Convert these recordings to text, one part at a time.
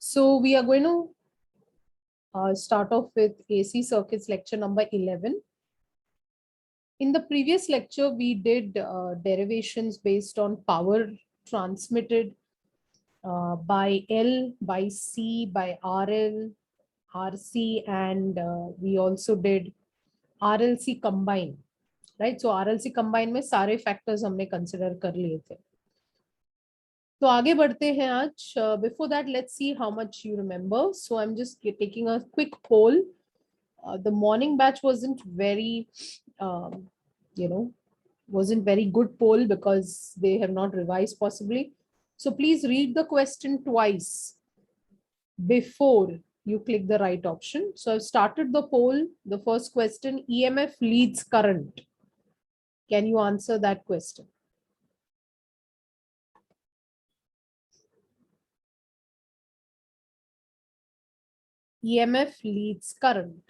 So we are going to start off with AC circuits lecture number 11. In the previous lecture, we did derivations based on power transmitted by L, by C, by RL, RC, and we also did RLC combine, right? So RLC combine में सारे factors हमने consider कर लिए थे. तो आगे बढ़ते हैं आज. Before that, let's see how much you remember. So I'm just taking a quick poll. The morning batch wasn't very, um, wasn't very good poll because they have not revised possibly. So please read the question twice before you click the right option. So I've started the poll. The first question, EMF leads current. Can you answer that question? EMF leads current.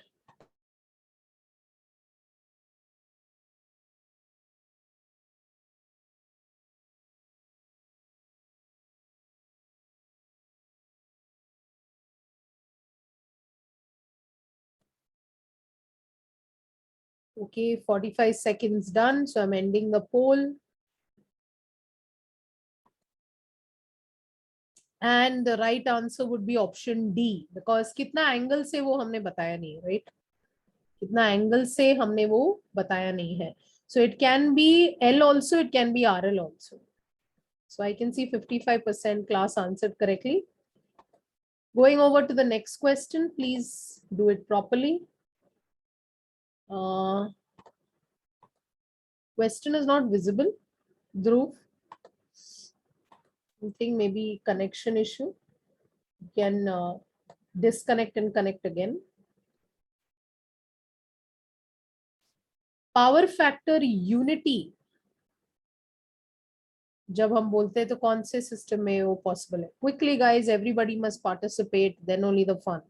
Okay, 45 seconds done. So I'm ending the poll. And the right answer would be option D, because कितना angle से वो हमने बताया नहीं, right? कितना angle से हमने वो बताया नहीं है. So it can be L also, it can be RL also. So I can see 55% class answered correctly. Going over to the next question, please do it properly. Question is not visible. Dhruv, I think maybe connection issue. You can disconnect and connect again. Power factor unity जब हम बोलते हैं तो कौन से system में वो possible है? Quickly guys, everybody must participate, then only the fun.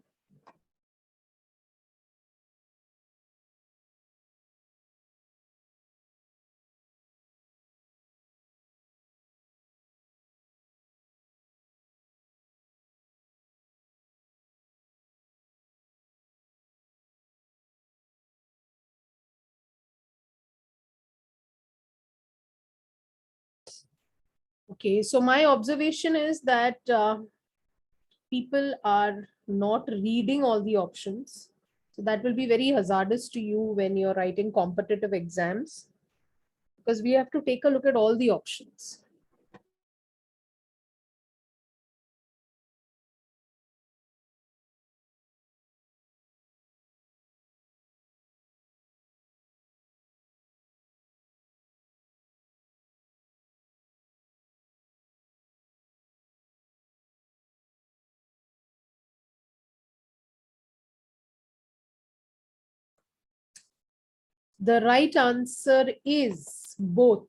Okay, so my observation is that people are not reading all the options. So that will be very hazardous to you when you're writing competitive exams, because we have to take a look at all the options. The right answer is both.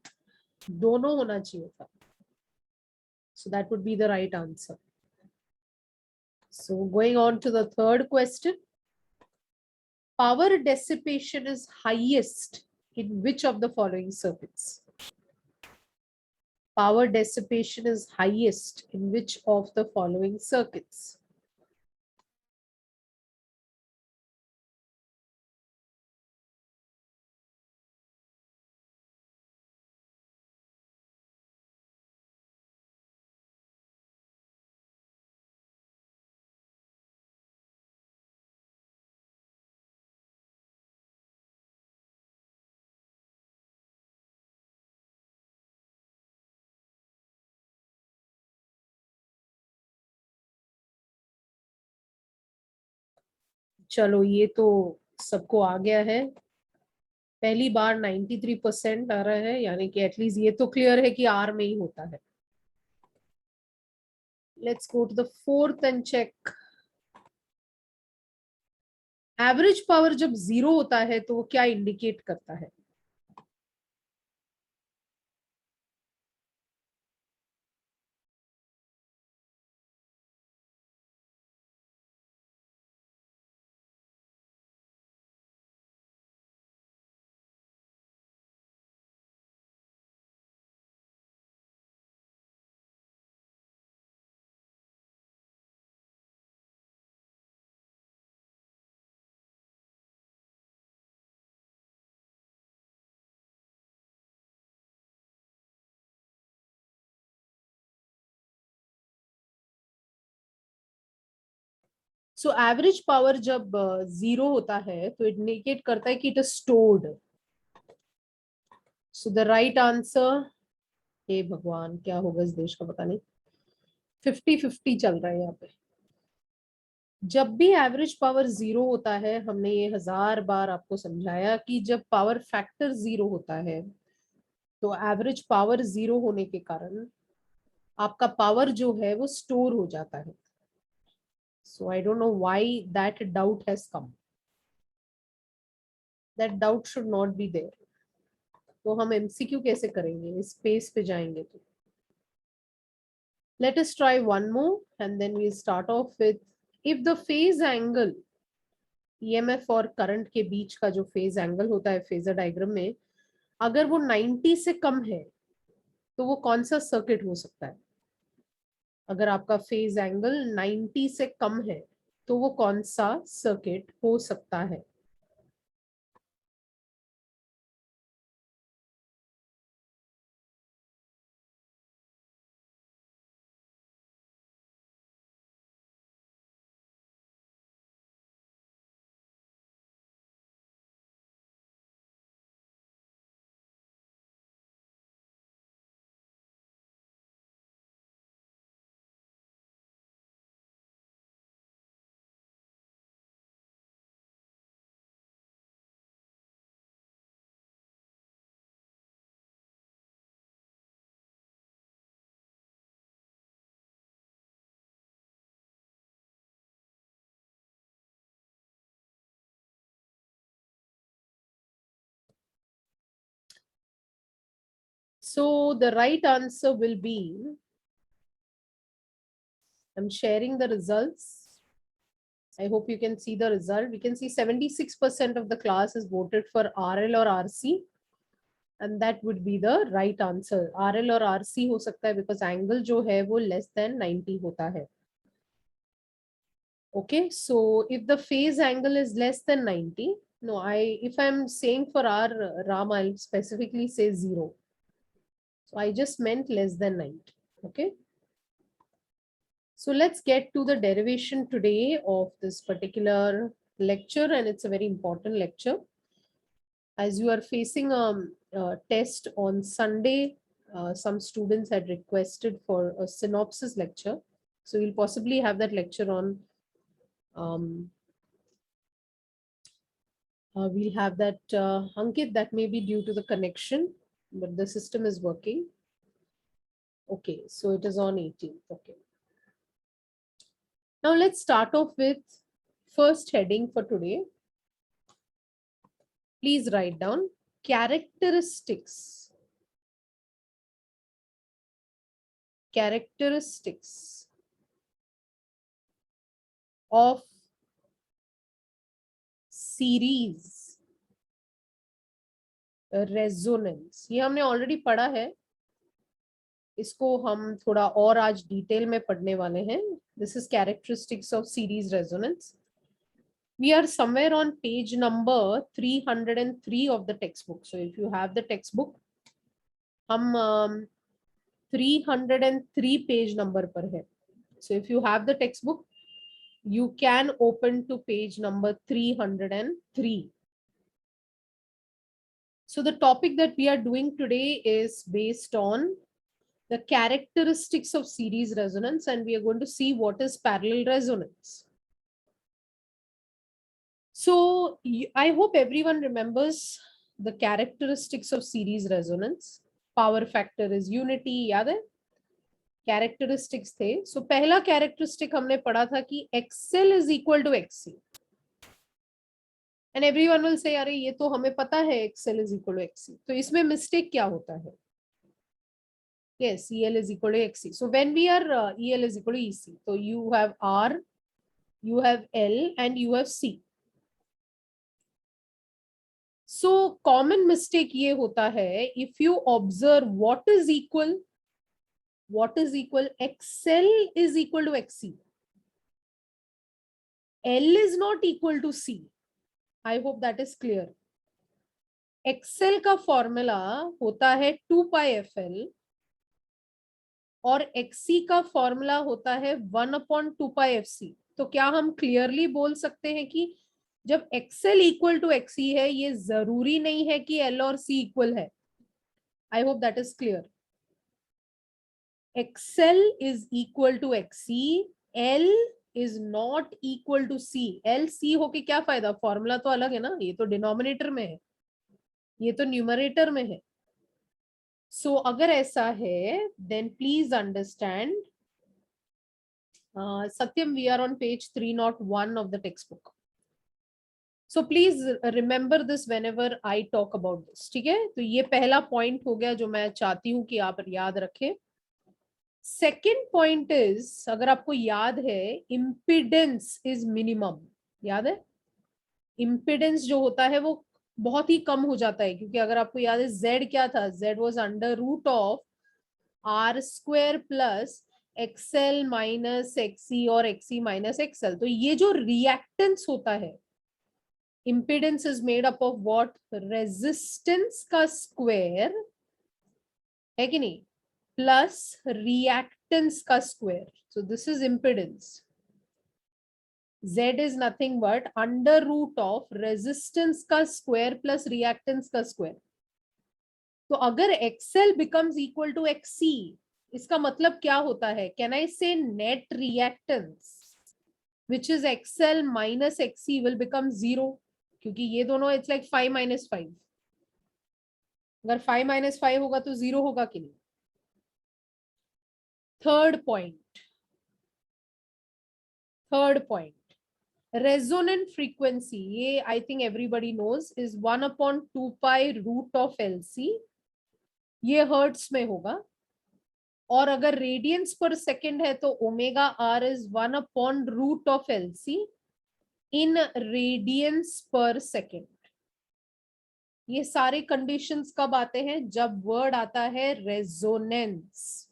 दोनों होना चाहिए था. So that would be the right answer. So going on to the third question. Power dissipation is highest in which of the following circuits? Power dissipation is highest in which of the following circuits? चलो ये तो सबको आ गया है. पहली बार 93% आ रहा है, यानी कि एटलीस्ट ये तो क्लियर है कि आर में ही होता है. Let's go to the fourth and check. Average power जब 0 होता है तो वो क्या इंडिकेट करता है? सो एवरेज पावर जब 0 होता है तो इट इंडिकेट करता है कि it is stored. So the right answer, हे भगवान क्या होगा इस देश का पता नहीं, 50-50 चल रहा है यहाँ पे. जब भी एवरेज पावर 0 होता है, हमने ये 1000 बार आपको समझाया कि जब पावर फैक्टर 0 होता है तो एवरेज पावर 0 होने के कारण आपका पावर जो है वो स्टोर हो जाता है. So I don't know why that doubt has come. That doubt should not be there. तो हम एमसीक्यू कैसे करेंगे, इस पेज पे जाएंगे तो. Let us try one more and then we start off with, if the phase angle EMF और current के बीच का जो फेज एंगल होता है फेजर डायग्राम में, अगर वो 90 से कम है तो वो कौन सा सर्किट हो सकता है. अगर आपका फेज एंगल 90 से कम है तो वो कौन सा सर्किट हो सकता है. So the right answer will be, I'm sharing the results. I hope you can see the result. We can see 76% of the class has voted for RL or RC. And that would be the right answer. RL और RC हो सकता है because angle जो है वो less than 90 होता है. Okay, so if the phase angle is less than 90, no, if I'm saying for R, Ram, I'll specifically say 0. So I just meant less than 90. Okay. So let's get to the derivation today of this particular lecture, and it's a very important lecture. As you are facing a test on Sunday, some students had requested for a synopsis lecture. So we'll possibly have that lecture on, we'll have that, Ankit, that may be due to the connection, but the system is working. Okay, so it is on 18th. Okay. Now let's start off with first heading for today. Please write down characteristics. Characteristics of series resonance. ये हमने already पढ़ा है, इसको हम थोड़ा और आज detail में पढ़ने वाले हैं. This is characteristics of series resonance. We are somewhere on page number 303 of the textbook. So if you have the textbook, हम 303 page number पर है. So if you have the textbook, you can open to page number 303. So the topic that we are doing today is based on the characteristics of series resonance, and we are going to see what is parallel resonance. So I hope everyone remembers the characteristics of series resonance. Power factor is unity, याद है? Characteristics थे. So पहला characteristic हमने पढ़ा था कि XL is equal to XC. And everyone will say, अरे ये तो हमें पता है XL is equal to XC. तो इसमें mistake क्या होता है? Yes, EL is equal to XC. So when we are EL is equal to EC, so you have R, you have L, and you have C. So common mistake ये होता है, if you observe what is equal, XL is equal to XC. L is not equal to C. I hope that is clear. XL का formula होता है 2 pi FL और XC का formula होता है 1/2 pi FC. तो क्या हम क्लियरली बोल सकते हैं कि जब XL इक्वल टू XC है, ये जरूरी नहीं है कि L और C इक्वल है? I hope that is clear. XL is equal to XC, L is not equal to C. L C होके क्या फायदा? फॉर्मूला तो अलग है ना, ये तो डिनोमिनेटर में है, ये तो न्यूमरेटर में है. सो अगर ऐसा है, then please understand. Satyam, we are on page 301 of the textbook. So please remember this whenever I talk about this. ठीक है, तो ये पहला पॉइंट हो गया जो मैं चाहती हूं कि आप याद रखें. सेकेंड पॉइंट इज, अगर आपको याद है, इम्पिडेंस इज मिनिमम. याद है, इम्पिडेंस जो होता है वो बहुत ही कम हो जाता है, क्योंकि अगर आपको याद है Z क्या था? Z was under root of R square plus XL minus XC और XC माइनस XL. तो ये जो रिएक्टेंस होता है, impedance is made up of what? Resistance का स्क्वायर, है कि नहीं, प्लस रिएक्टेंस का square. So this is impedance. Z is nothing but under root of resistance का स्क्वायर प्लस रिएक्टेंस का स्क्वायर. तो अगर XL becomes equal to XC, इसका मतलब क्या होता है? कैन आई से net reactance which is XL minus XC will become 0, क्योंकि ये दोनों it's like 5 minus 5. अगर 5 minus 5 होगा तो 0 होगा कि नहीं? Third point, resonant frequency. ये I think everybody knows is 1/2 pi root of LC. ये हर्ट्स में होगा. और अगर रेडियंस पर सेकेंड है तो ओमेगा R इज 1/रूट of LC in radians per second. ये सारे कंडीशंस कब आते हैं? जब वर्ड आता है रेजोनेंस.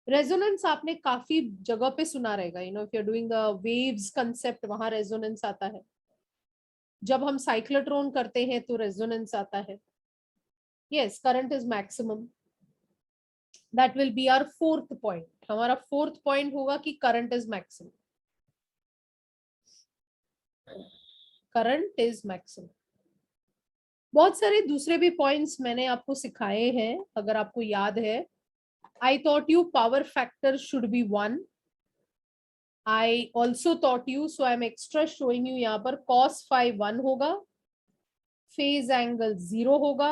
रेजोनेंस आपने काफी जगह पे सुना रहेगा. If you are doing the waves concept, वहां रेजोनेंस आता है. जब हम साइक्लोट्रॉन करते हैं तो रेजोनेंस आता है. Yes, current is maximum. That will be our fourth point. हमारा फोर्थ पॉइंट होगा कि current is maximum. Current is maximum. बहुत सारे दूसरे भी पॉइंट्स मैंने आपको सिखाए हैं, अगर आपको याद है. I taught you power factor should be 1. I also taught you, so I'm extra showing you यहाँ पर cos phi 1 होगा, phase angle 0 होगा,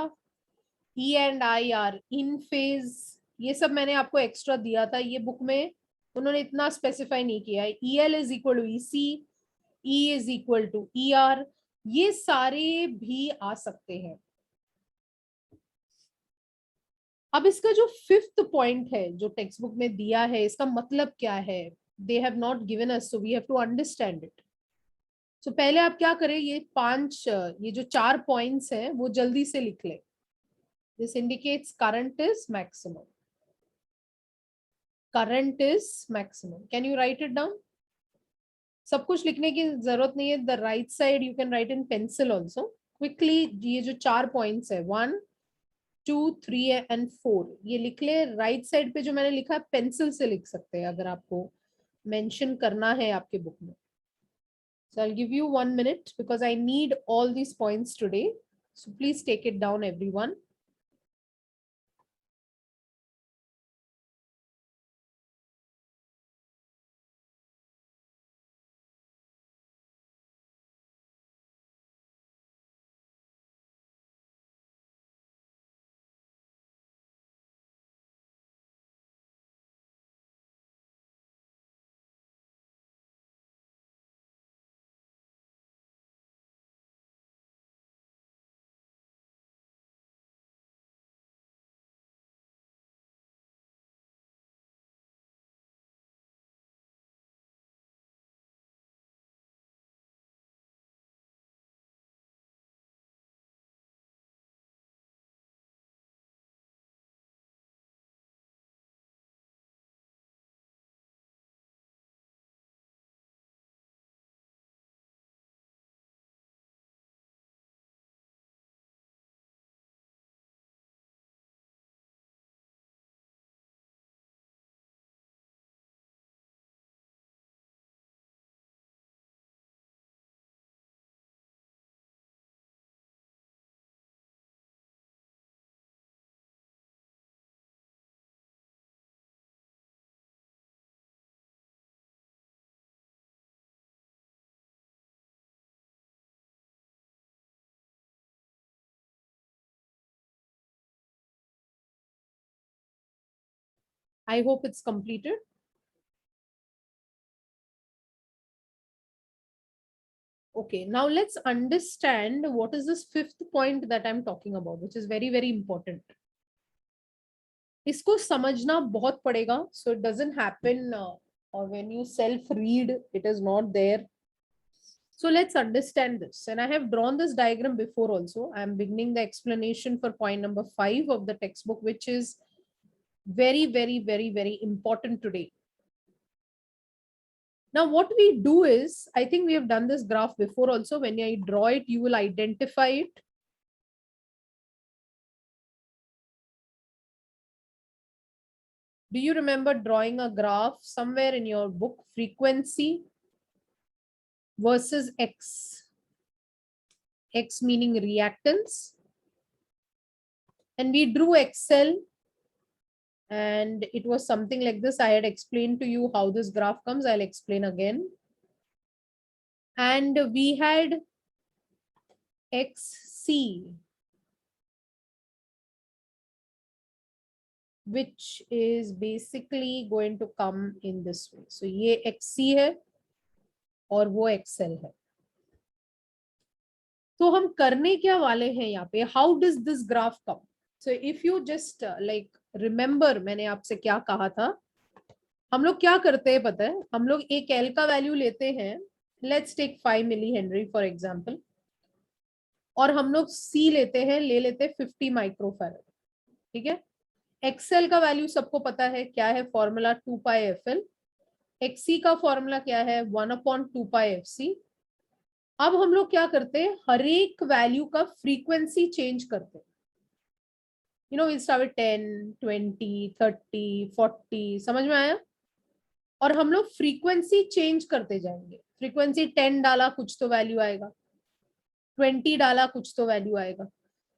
E and I are in phase. ये सब मैंने आपको एक्स्ट्रा दिया था. ये बुक में उन्होंने इतना स्पेसिफाई नहीं किया है. EL is equal to EC, E is equal to ER. ये सारे भी आ सकते हैं. अब इसका जो फिफ्थ पॉइंट है जो टेक्स्ट बुक में दिया है, इसका मतलब क्या है? They have not given us, so we have to understand it. So पहले आप क्या करें, ये जो 4 पॉइंट्स हैं वो जल्दी से लिख ले. This indicates current is maximum. Current is maximum. Can you right it down? सब कुछ लिखने की जरूरत नहीं है. The right side you can write in pencil also quickly. ये जो 4 पॉइंट्स है, 1 2 3 एंड 4, ये लिख ले. राइट साइड पे जो मैंने लिखा है पेंसिल से लिख सकते हैं अगर आपको मेंशन करना है आपके बुक में. So I'll give you 1 minute because I need all these points today. So please take it down, everyone. I hope it's completed. Okay, now let's understand what is this fifth point that I'm talking about, which is very, very important. इसको समझना बहुत पड़ेगा, so it doesn't happen or when you self read, it is not there. So let's understand this. And I have drawn this diagram before also. I'm beginning the explanation for point number 5 of the textbook, which is very, very, very, very important today. Now, what we do is, I think we have done this graph before also. When I draw it, you will identify it. Do you remember drawing a graph somewhere in your book? Frequency versus X. X meaning reactance. And we drew XL. And it was something like this. I had explained to you how this graph comes. I'll explain again. And we had XC, which is basically going to come in this way. So ये XC है और वो XL है. तो हम करने क्या वाले हैं यहाँ पे? How does this graph come? So if you just like remember, मैंने आपसे क्या कहा था? हम लोग क्या करते हैं पता है? हम लोग एक L का वैल्यू लेते हैं. Let's take 5 millihenry for example. और हम लोग C लेते हैं, ले लेते हैं 50 माइक्रोफैरड. ठीक है? एक्सएल का वैल्यू सबको पता है क्या है? फॉर्मूला 2 पाई एफ एल. एक्सी का फॉर्मूला क्या है? 1/2 पाई एफ सी. अब हम लोग क्या करते हैं? हर एक वैल्यू का फ्रीक्वेंसी चेंज करते हैं. You know, we start with 10, 20, 30, 40. समझ में आया? और हम लोग फ्रीक्वेंसी चेंज करते जाएंगे. फ्रीक्वेंसी 10 डाला, कुछ तो वैल्यू आएगा. 20 डाला, कुछ तो वैल्यू आएगा.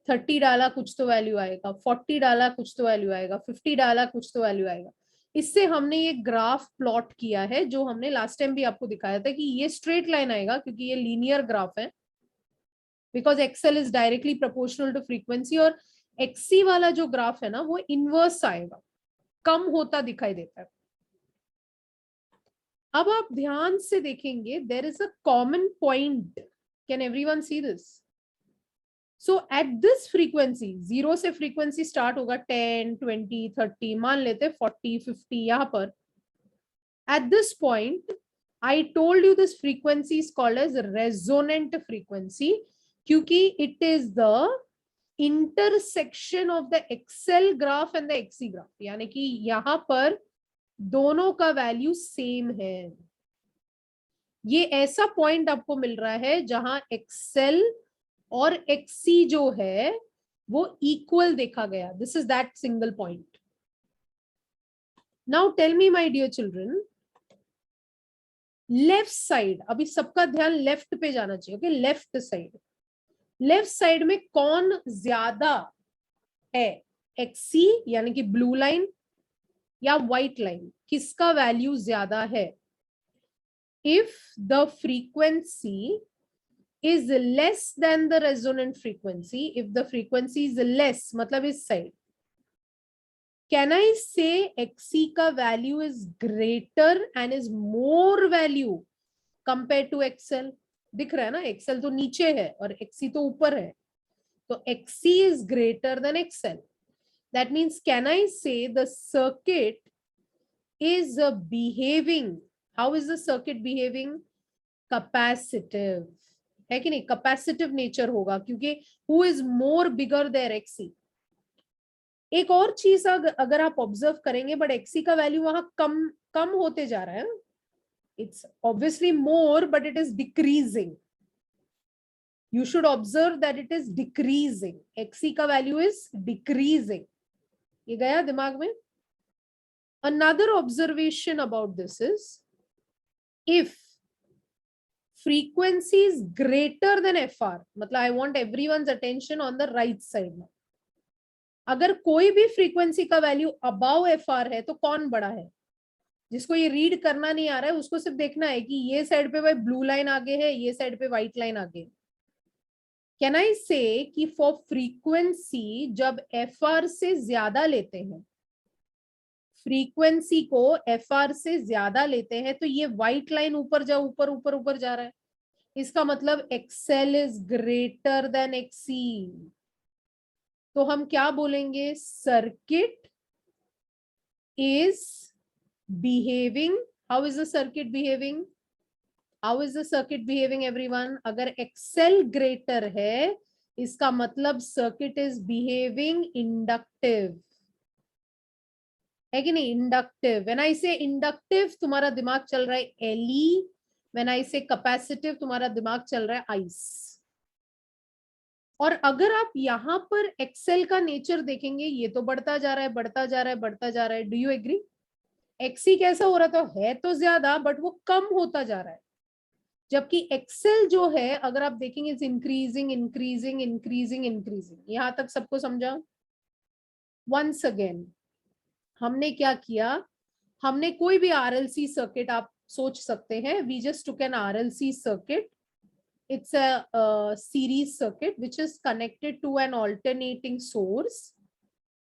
30 डाला, कुछ तो वैल्यू आएगा. 40 डाला, कुछ तो वैल्यू आएगा. 50 डाला, कुछ तो वैल्यू आएगा. इससे हमने ये ग्राफ प्लॉट किया है, जो हमने लास्ट टाइम भी आपको दिखाया था कि ये स्ट्रेट लाइन आएगा क्योंकि ये लीनियर ग्राफ है. Because XL is directly proportional to frequency. और एक्सी वाला जो ग्राफ है ना, वो इनवर्स आएगा, कम होता दिखाई देता है. अब आप ध्यान से देखेंगे, there is a common point. Can everyone see this? So at this frequency, 0 से frequency start होगा 10, 20, 30, मान लेते 40, 50 यहाँ पर. At this point, I told you this frequency is called as resonant frequency क्योंकि it is the intersection of the XL graph and the XC graph. यानी कि यहाँ पर दोनों का वैल्यू सेम है. ये ऐसा पॉइंट आपको मिल रहा है जहां XL और XC जो है वो इक्वल देखा गया. This is that single point. Now tell me my dear children, left side, अभी सबका ध्यान लेफ्ट पे जाना चाहिए. Okay, left side. Left side में कौन ज्यादा है? XC यानी कि ब्लू लाइन या व्हाइट लाइन? किसका वैल्यू ज्यादा है? If the frequency is less than the resonant frequency, if the frequency is less, मतलब इस side, can I say XC का value is greater and is more value compared to XL? दिख रहा है ना, XL तो नीचे है और XC तो ऊपर है. तो XC is greater than XL. That means can I say the circuit is behaving? How is the circuit behaving? Capacitive. है कि नहीं? कैपेसिटिव नेचर होगा क्योंकि who is more bigger there XC. एक और चीज अगर आप ऑब्जर्व करेंगे, बट एक्सी का वैल्यू वहां कम होते जा रहा है. It's obviously more but it is decreasing. You should observe that it is decreasing. XC का वैल्यू इज डिक्रीजिंग. ये गया दिमाग में? Another observation about this is, if frequency is greater than FR, मतलब I want everyone's attention on the right side now. अगर कोई भी frequency का वैल्यू अबाव FR है तो कौन बड़ा है? जिसको ये रीड करना नहीं आ रहा है उसको सिर्फ देखना है कि ये साइड पे भाई ब्लू लाइन आगे है, ये साइड पे व्हाइट लाइन आगे. कैन आई से कि फॉर फ्रीक्वेंसी जब FR से ज्यादा लेते हैं, फ्रीक्वेंसी को FR से ज्यादा लेते हैं तो ये व्हाइट लाइन ऊपर जा ऊपर ऊपर ऊपर जा रहा है, इसका मतलब XL is greater than XC। तो हम क्या बोलेंगे, circuit is behaving, how is the circuit behaving, how is the circuit behaving everyone, अगर XL ग्रेटर है इसका मतलब सर्किट इज बिहेविंग इंडक्टिव, है कि नहीं, इंडक्टिव। व्हेन आई से इंडक्टिव तुम्हारा दिमाग चल रहा है LE, व्हेन आई से कैपेसिटिव तुम्हारा दिमाग चल रहा है आइस। और अगर आप यहाँ पर एक्सेल का नेचर देखेंगे, ये तो बढ़ता जा रहा है बढ़ता जा रहा है बढ़ता जा रहा है, डू यू एग्री। XC कैसा हो रहा था, है तो ज्यादा बट वो कम होता जा रहा है, जबकि एक्सेल जो है अगर आप देखेंगे is increasing increasing increasing increasing. यहां तक सबको समझा। वंस अगेन हमने क्या किया, हमने कोई भी RLC सर्किट आप सोच सकते हैं, we just took an RLC circuit, it's a series circuit which is connected to an alternating source।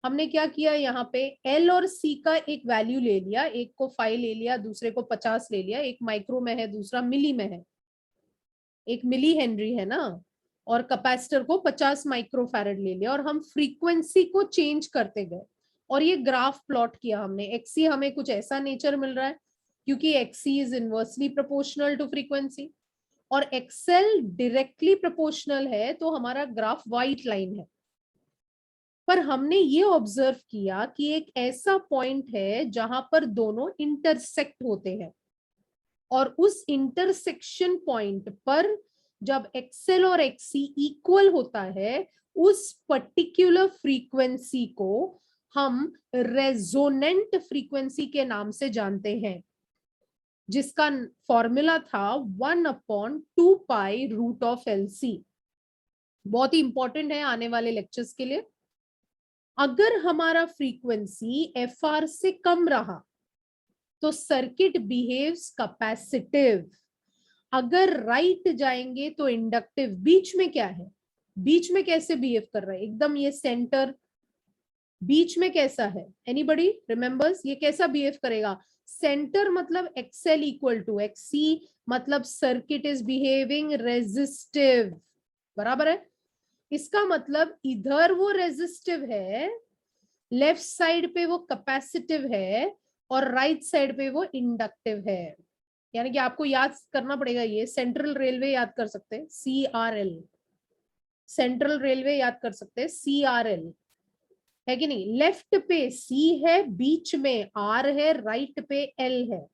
हमने क्या किया, यहाँ पे L और C का एक वैल्यू ले लिया, एक को 5 ले लिया, दूसरे को 50 ले लिया, एक माइक्रो में है दूसरा मिली में है, एक मिली हेनरी है ना, और कैपेसिटर को 50 माइक्रोफैरड ले लिया, और हम फ्रीक्वेंसी को चेंज करते गए और ये ग्राफ प्लॉट किया हमने। XC हमें कुछ ऐसा नेचर मिल रहा है क्योंकि XC is inversely proportional to frequency, और XL डायरेक्टली प्रोपोर्शनल है, तो हमारा ग्राफ व्हाइट लाइन है। पर हमने ये ऑब्जर्व किया कि एक ऐसा पॉइंट है जहां पर दोनों इंटरसेक्ट होते हैं, और उस इंटरसेक्शन पॉइंट पर जब XL और XC इक्वल होता है, उस पर्टिकुलर फ्रीक्वेंसी को हम रेजोनेंट फ्रीक्वेंसी के नाम से जानते हैं, जिसका फॉर्मूला था 1/2π√LC। बहुत ही इंपॉर्टेंट है आने वाले लेक्चर्स के लिए। अगर हमारा फ्रीक्वेंसी FR से कम रहा तो सर्किट बिहेव्स कैपेसिटिव, अगर राइट जाएंगे तो इंडक्टिव। बीच में क्या है, बीच में कैसे बिहेव कर रहा है, एकदम ये सेंटर बीच में कैसा है, एनीबडी रिमेंबर्स ये कैसा बिहेव करेगा, सेंटर मतलब XL इक्वल टू XC, मतलब सर्किट इज बिहेविंग रेजिस्टिव, बराबर है। इसका मतलब इधर वो रेजिस्टिव है, लेफ्ट साइड पे वो कैपेसिटिव है, और राइट साइड पे वो इंडक्टिव है। यानी कि आपको याद करना पड़ेगा, ये सेंट्रल रेलवे याद कर सकते हैं CRL, सेंट्रल रेलवे याद कर सकते हैं CRL, है कि नहीं। लेफ्ट पे C है, बीच में R है, राइट पे L है।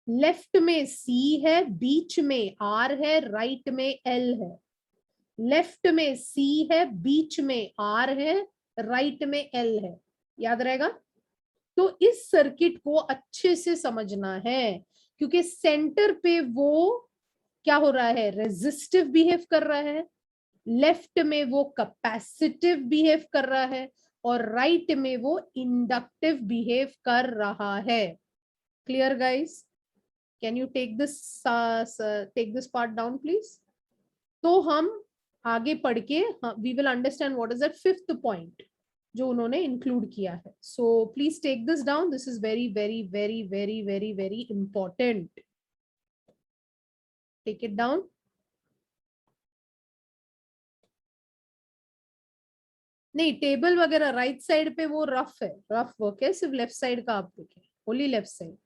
लेफ्ट में C है, बीच में R है, राइट में L है। लेफ्ट में C है, बीच में R है, राइट में L है। याद रहेगा। तो इस सर्किट को अच्छे से समझना है, क्योंकि सेंटर पे वो क्या हो रहा है, रेजिस्टिव बिहेव कर रहा है, लेफ्ट में वो कैपेसिटिव बिहेव कर रहा है, और राइट में वो इंडक्टिव बिहेव कर रहा है। Clear guys, can you take this part down please. तो हम आगे पढ़ के we will understand what is that fifth point जो उन्होंने इंक्लूड किया है। So please take this down, this is very very very very very very important, take it down. नहीं, टेबल वगैरह राइट साइड पे वो रफ है, रफ वर्क है, सिर्फ लेफ्ट साइड का आप देखें, only left side.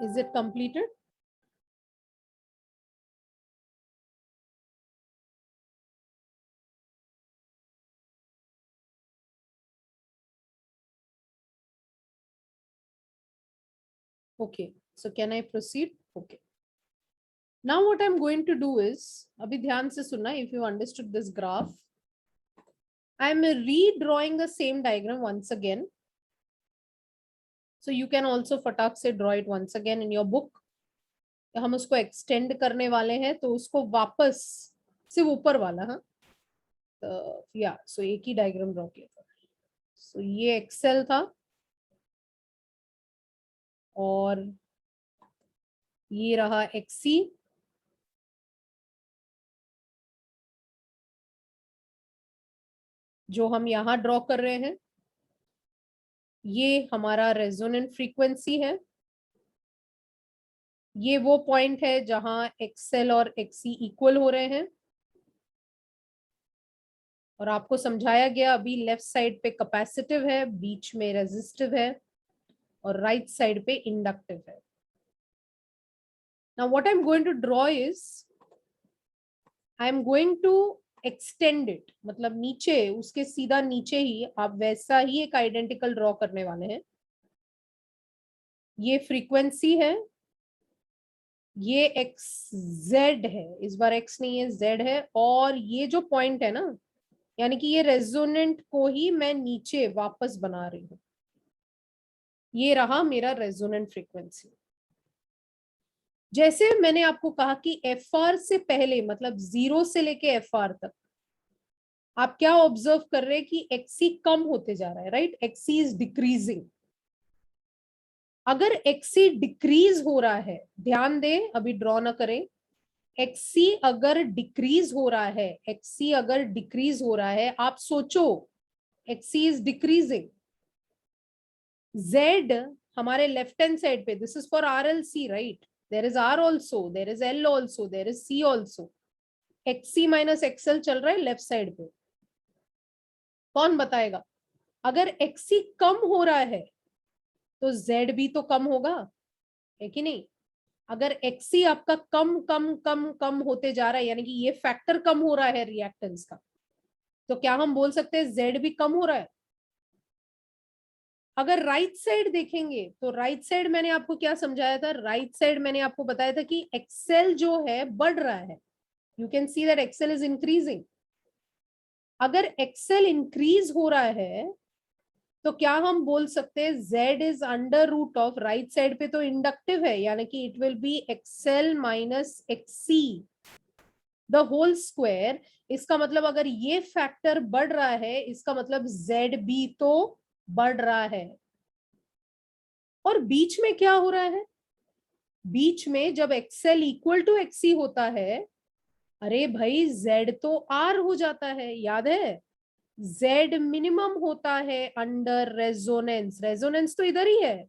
Is it completed? Okay, so can I proceed? Okay. Now what I'm going to do is, abhi dhyan se sunna, if you understood this graph, I'm redrawing the same diagram once again. So you can also fatak se draw it once again in your book. हम उसको extend करने वाले हैं, तो उसको वापस सिर्फ ऊपर वाला, हाँ, या सो एक ही डायग्राम ड्रॉ किया था. सो ये एक्सेल था और ये रहा एक्सी. जो हम यहाँ ड्रॉ कर रहे हैं ये हमारा रेजोनेंट फ्रीक्वेंसी है. ये वो पॉइंट है जहां एक्सएल और एक्सी इक्वल हो रहे हैं. और आपको समझाया गया अभी लेफ्ट साइड पे कैपेसिटिव है, बीच में रेजिस्टिव है और राइट साइड पे इंडक्टिव है. Now what I am going to draw is, I am going to extend it, मतलब नीचे, उसके सीधा नीचे ही आप वैसा ही एक आइडेंटिकल ड्रॉ करने वाले हैं. ये फ्रीक्वेंसी है, ये एक्स जेड है, इस बार एक्स नहीं है जेड है. और ये जो पॉइंट है ना, यानी कि ये रेजोनेंट को ही मैं नीचे वापस बना रही हूं. ये रहा मेरा रेजोनेंट फ्रीक्वेंसी. जैसे मैंने आपको कहा कि एफ आर से पहले, मतलब 0 से लेके एफ आर तक आप क्या ऑब्जर्व कर रहे हैं कि एक्सी कम होते जा रहा है, राइट? XC is decreasing. अगर एक्सी डिक्रीज हो रहा है, ध्यान दें, अभी ड्रॉ ना करें, एक्सी अगर डिक्रीज हो रहा है, एक्सी अगर डिक्रीज हो रहा है, आप सोचो एक्सी इज डिक्रीजिंग. जेड हमारे लेफ्ट हैंड साइड पे, this is for R L C, right? There is R also, there is L also, there is C also. XC minus XL चल रहा है लेफ्ट साइड पे. कौन बताएगा? अगर XC कम हो रहा है तो जेड भी तो कम होगा, है कि नहीं? अगर एक्सी आपका कम कम कम कम होते जा रहा है, यानी कि ये फैक्टर कम हो रहा है रिएक्टेंस का, तो क्या हम बोल सकते हैं जेड भी कम हो रहा है? अगर राइट साइड देखेंगे तो राइट साइड मैंने आपको क्या समझाया था? राइट साइड मैंने आपको बताया था कि एक्सेल जो है बढ़ रहा है. You can see that XL is increasing. अगर एक्सेल इंक्रीज हो रहा है तो क्या हम बोल सकते हैं z is under root of, right side पे तो इंडक्टिव है, यानी कि it will be XL minus XC the whole square. इसका मतलब अगर ये फैक्टर बढ़ रहा है, इसका मतलब z भी तो बढ़ रहा है. और बीच में क्या हो रहा है? बीच में जब एक्सेल इक्वल टू एक्सी होता है, अरे भाई z तो r हो जाता है, याद है? Z मिनिमम होता है अंडर रेजोनेंस. रेजोनेंस तो इधर ही है,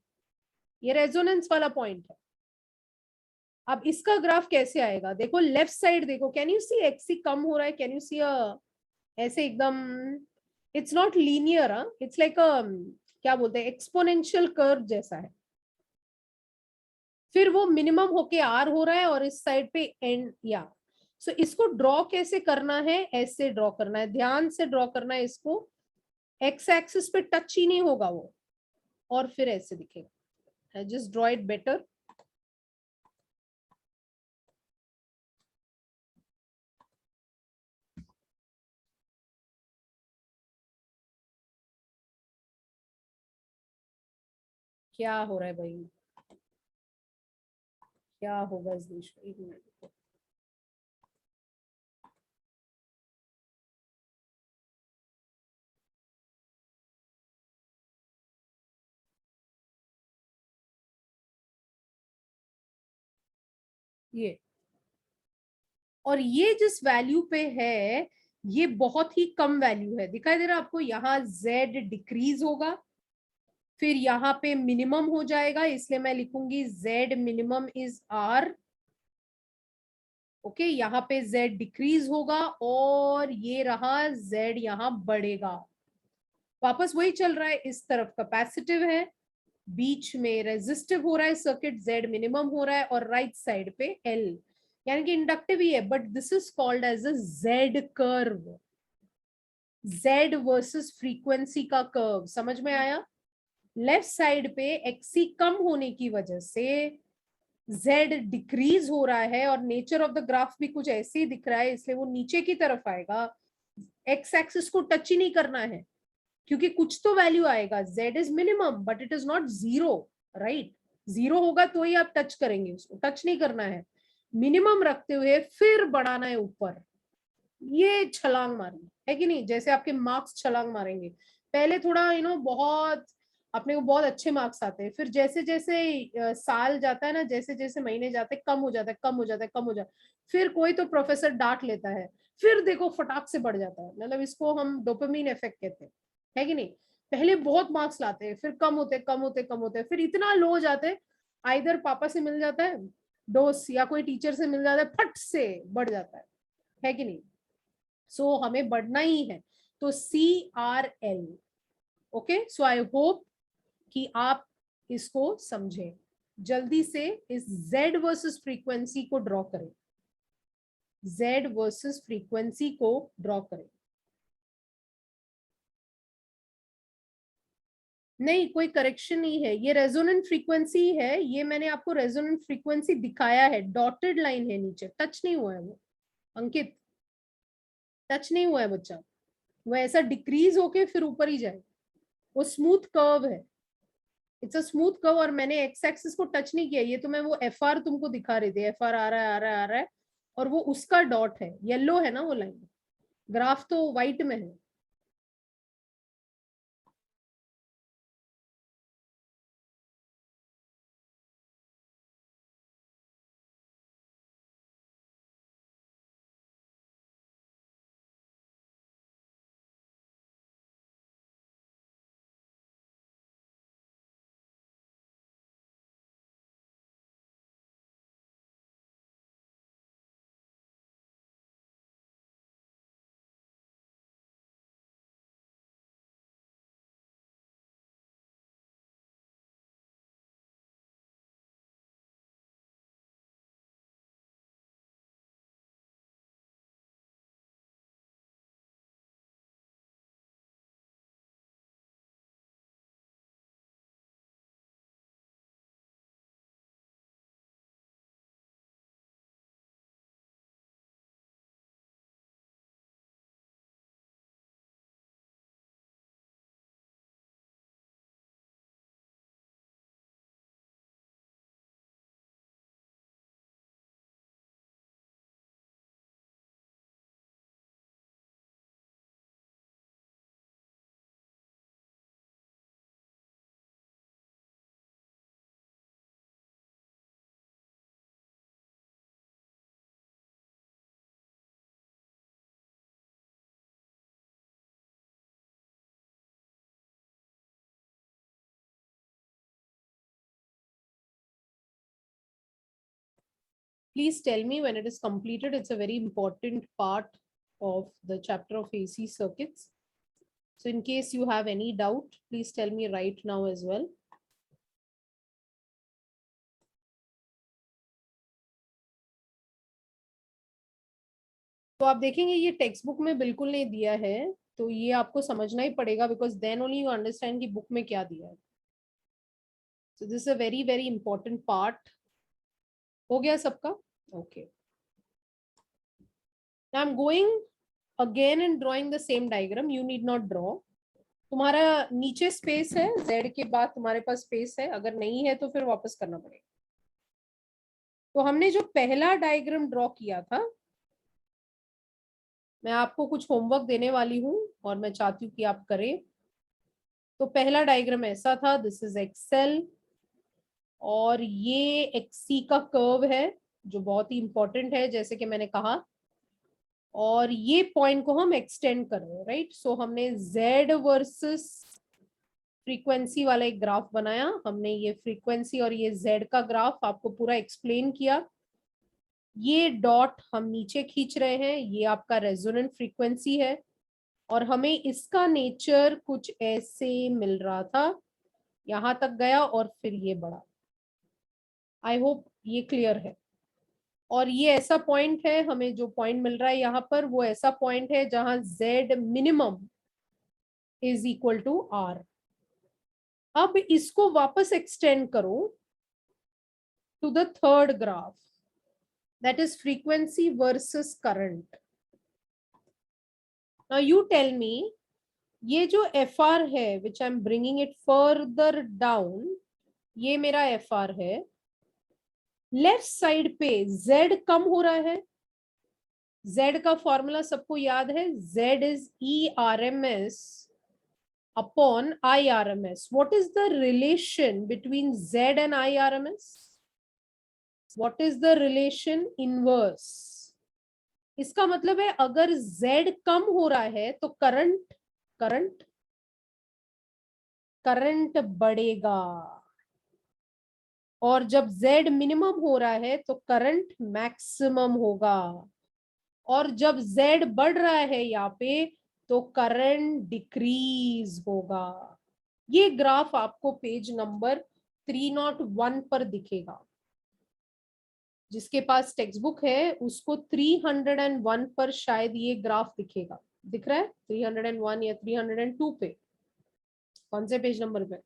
ये रेजोनेंस वाला पॉइंट है. अब इसका ग्राफ कैसे आएगा? देखो लेफ्ट साइड देखो, कैन यू सी एक्सी कम हो रहा है? कैन यू सी ऐसे एकदम, it's not linear, it's like क्या बोलते हैं, एक्सपोनेंशियल कर्व जैसा है. फिर वो मिनिमम होके आर हो रहा है और इस साइड पे एंड, या सो इसको ड्रॉ कैसे करना है? ऐसे ड्रॉ करना है, ध्यान से ड्रॉ करना है इसको. एक्स एक्सिस पे टच ही नहीं होगा वो, और फिर ऐसे दिखेगा. Just draw it better. क्या हो रहा है भाई? क्या होगा इस देश में? एक मिनट. ये, और ये जिस वैल्यू पे है ये बहुत ही कम वैल्यू है. दिखाई दे रहा है आपको? यहाँ z डिक्रीज होगा, फिर यहाँ पे मिनिमम हो जाएगा, इसलिए मैं लिखूंगी z minimum is r. Okay, यहाँ पे z डिक्रीज होगा और ये रहा z यहाँ बढ़ेगा. वापस वही चल रहा है, इस तरफ कैपेसिटिव है, बीच में रेजिस्टिव हो रहा है सर्किट, Z मिनिमम हो रहा है, और राइट साइड पे L, यानी कि इंडक्टिव ही है, but this is called as a Z curve, Z versus frequency का कर्व। समझ में आया? लेफ्ट साइड पे XC कम होने की वजह से Z डिक्रीज हो रहा है, और नेचर ऑफ द ग्राफ भी कुछ ऐसे ही दिख रहा है, इसलिए वो नीचे की तरफ आएगा। X एक्सिस को टच ही नहीं करना है, क्योंकि कुछ तो वैल्यू आएगा। Z is minimum but it is not zero, right? Zero होगा तो ही आप टच करेंगे, उसको टच नहीं करना है, मिनिमम रखते हुए फिर बढ़ाना है ऊपर। ये छलांग मारनी है कि नहीं, जैसे आपके मार्क्स छलांग मारेंगे। पहले थोड़ा बहुत अपने को बहुत अच्छे मार्क्स आते हैं, फिर जैसे जैसे साल जाता है ना, जैसे जैसे महीने जाते हैं, कम हो जाता है, कम हो जाता है, कम हो जाता है, फिर कोई तो प्रोफेसर डांट लेता है, फिर देखो फटाक से बढ़ जाता है। मतलब इसको हम डोपामिन इफेक्ट कहते हैं, है कि नहीं? पहले बहुत मार्क्स लाते हैं, फिर कम होते कम होते कम होते, फिर इतना लो हो जाते हैं, आइदर पापा से मिल जाता है डोस, या कोई टीचर से मिल जाता है, फट से बढ़ जाता है कि नहीं? सो हमें बढ़ना ही है, तो CRL। Okay, so I hope कि आप इसको समझें। जल्दी से इस Z वर्सेस फ्रीक्वेंसी को ड्रॉ करें, Z वर्सेस फ्रीक्वेंसी को ड्रॉ करें। नहीं, कोई करेक्शन नहीं है, ये रेजोनेंट फ्रीक्वेंसी है, ये मैंने आपको रेजोनेंट फ्रीक्वेंसी दिखाया है, डॉटेड लाइन है नीचे, टच नहीं हुआ है वो। अंकित, टच नहीं हुआ है बच्चा, वो ऐसा डिक्रीज होके फिर ऊपर ही जाए, वो स्मूथ कर्व है, इट्स अ स्मूथ कर्व। और मैंने एक्स एक्सिस को टच नहीं किया, ये तो मैं वो FR तुमको दिखा रही थी, FR आ रहा है, आ रहा है, आ रहा है, और वो उसका डॉट है, येलो है ना वो लाइन, ग्राफ तो व्हाइट में है। Please tell me when it is completed. It's a very important part of the chapter of AC circuits. So in case you have any doubt, please tell me right now as well. तो आप देखेंगे ये text book में बिल्कुल नहीं दिया है, तो ये आपको समझना ही पड़ेगा, because then only you understand कि बुक में क्या दिया है। So this is a very very important part. हो गया सबका? Okay, I am going again and drawing the same diagram, you need not draw. तुम्हारा नीचे स्पेस है, Z के बाद तुम्हारे पास स्पेस है, अगर नहीं है तो फिर वापस करना पड़ेगा। तो हमने जो पहला डायग्राम ड्रॉ किया था, मैं आपको कुछ होमवर्क देने वाली हूँ और मैं चाहती हूँ कि आप करें। तो पहला डायग्राम ऐसा था, दिस इज XL, और ये XC का कर्व है जो बहुत ही इंपॉर्टेंट है, जैसे कि मैंने कहा, और ये पॉइंट को हम एक्सटेंड कर रहे हैं, राइट? सो हमने Z वर्सेस फ्रीक्वेंसी वाला एक ग्राफ बनाया, हमने ये फ्रीक्वेंसी और ये Z का ग्राफ आपको पूरा एक्सप्लेन किया। ये डॉट हम नीचे खींच रहे हैं, ये आपका रेजोनेंट फ्रीक्वेंसी है, और हमें इसका नेचर कुछ ऐसे मिल रहा था। यहां तक गया और फिर ये बढ़ा। आई होप ये क्लियर है। और ये ऐसा पॉइंट है, हमें जो पॉइंट मिल रहा है यहाँ पर वो ऐसा पॉइंट है जहां z minimum is equal to r। अब इसको वापस एक्सटेंड करो to the third graph, that is frequency versus current. Now you tell me, ये जो fr है which I am bringing it further down, ये मेरा fr है। लेफ्ट साइड पे z कम हो रहा है। z का फॉर्मूला सबको याद है, z is ERMS upon IRMS. What is the relation between Z and IRMS? What is the relation? Inverse. इसका मतलब है अगर Z कम हो रहा है तो करंट बढ़ेगा, और जब Z मिनिमम हो रहा है तो करंट मैक्सिमम होगा, और जब Z बढ़ रहा है यहाँ पे तो करंट डिक्रीज होगा। ये ग्राफ आपको पेज नंबर 301 पर दिखेगा। जिसके पास टेक्स्ट बुक है उसको 301 पर शायद ये ग्राफ दिखेगा। दिख रहा है 301 या 302 पे? कौन से पेज नंबर पे?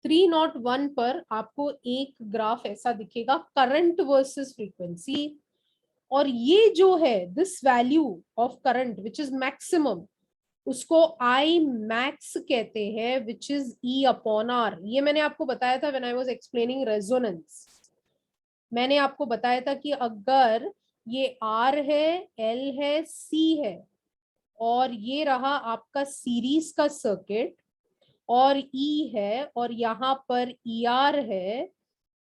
थ्री नॉट वन पर आपको एक ग्राफ ऐसा दिखेगा, करंट वर्सेस फ्रीक्वेंसी। और ये जो है this value of current which is maximum, उसको I मैक्स कहते हैं, which is E upon R। ये मैंने आपको बताया था when I was explaining resonance. मैंने आपको बताया था कि अगर ये R है, L है, C है, और ये रहा आपका सीरीज का सर्किट, और E है, और यहाँ पर ER है,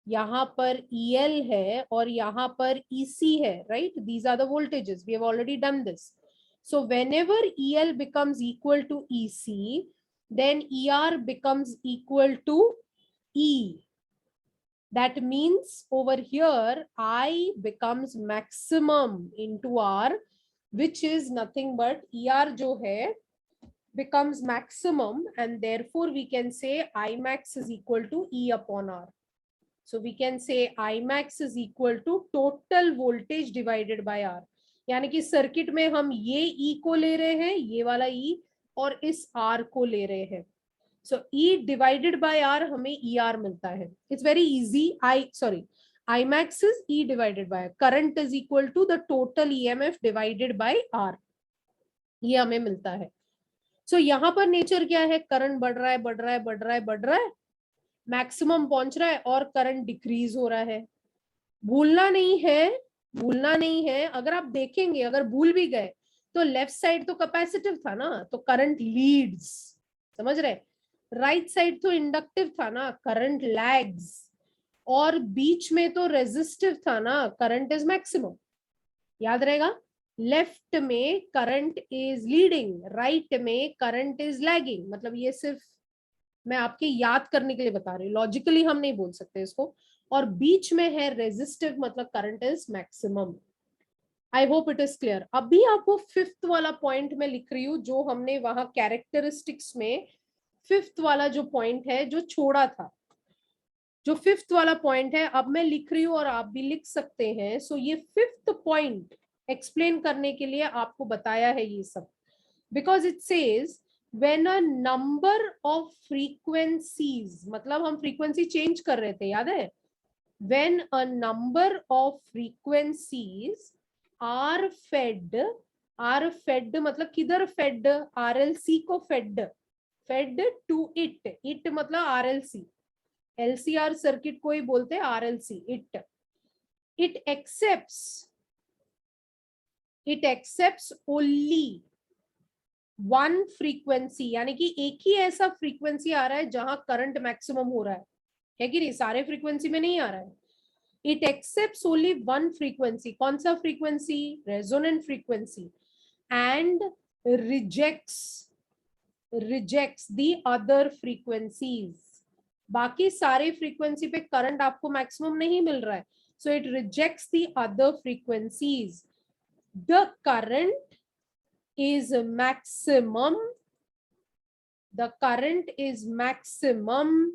यहाँ पर EL है, और यहाँ पर EC है, right? These are the voltages. We have already done this. So whenever EL becomes equal to EC, then ER becomes equal to E. That means over here I becomes maximum into R, which is nothing but ER जो है becomes maximum, and therefore we can say I max is equal to E upon R. So we can say I max is equal to total voltage divided by R. यानी कि circuit में हम ये E को ले रहे हैं, ये वाला E, और इस R को ले रहे हैं। So E divided by R हमें ER मिलता है. It's very easy. I max is E divided by R. Current is equal to the total EMF divided by R. ये हमें मिलता है। So यहाँ पर नेचर क्या है? करंट बढ़ रहा है, बढ़ रहा है, बढ़ रहा है, बढ़ रहा है, मैक्सिमम पहुंच रहा है, और करंट डिक्रीज हो रहा है। भूलना नहीं है, अगर आप देखेंगे, अगर भूल भी गए तो लेफ्ट साइड तो कैपेसिटिव था ना, तो करंट लीड्स, समझ रहे? राइट साइड तो इंडक्टिव था ना, करंट लैग्स, और बीच में तो रेजिस्टिव था ना, करंट इज मैक्सिमम। याद रहेगा, लेफ्ट में करंट इज लीडिंग, राइट में करंट इज लैगिंग। मतलब ये सिर्फ मैं आपके याद करने के लिए बता रही हूँ, लॉजिकली हम नहीं बोल सकते इसको। और बीच में है रेजिस्टिव, मतलब current is maximum. I hope it is clear. अभी आपको फिफ्थ वाला पॉइंट में लिख रही हूँ, जो हमने वहां कैरेक्टरिस्टिक्स में फिफ्थ वाला जो पॉइंट है जो छोड़ा था, जो फिफ्थ वाला पॉइंट है, अब मैं लिख रही हूँ और आप भी लिख सकते हैं। सो ये फिफ्थ पॉइंट एक्सप्लेन करने के लिए आपको बताया है ये सब, because it says when a number of frequencies, मतलब हम फ्रीक्वेंसी चेंज कर रहे थे, याद है? when a number of frequencies are fed मतलब किधर fed? RLC को fed to it मतलब RLC, LCR सर्किट को ही बोलते हैं RLC। it accepts only one frequency, यानी कि एक ही ऐसा फ्रीक्वेंसी आ रहा है जहां करंट मैक्सिमम हो रहा है कि नहीं? सारे फ्रीक्वेंसी में नहीं आ रहा है। It accepts only one frequency. कौन सा frequency? Resonant frequency. And rejects the other frequencies. बाकी सारे फ्रीक्वेंसी पे करंट आपको मैक्सिमम नहीं मिल रहा है, so it rejects the other frequencies. the current is maximum, the current is maximum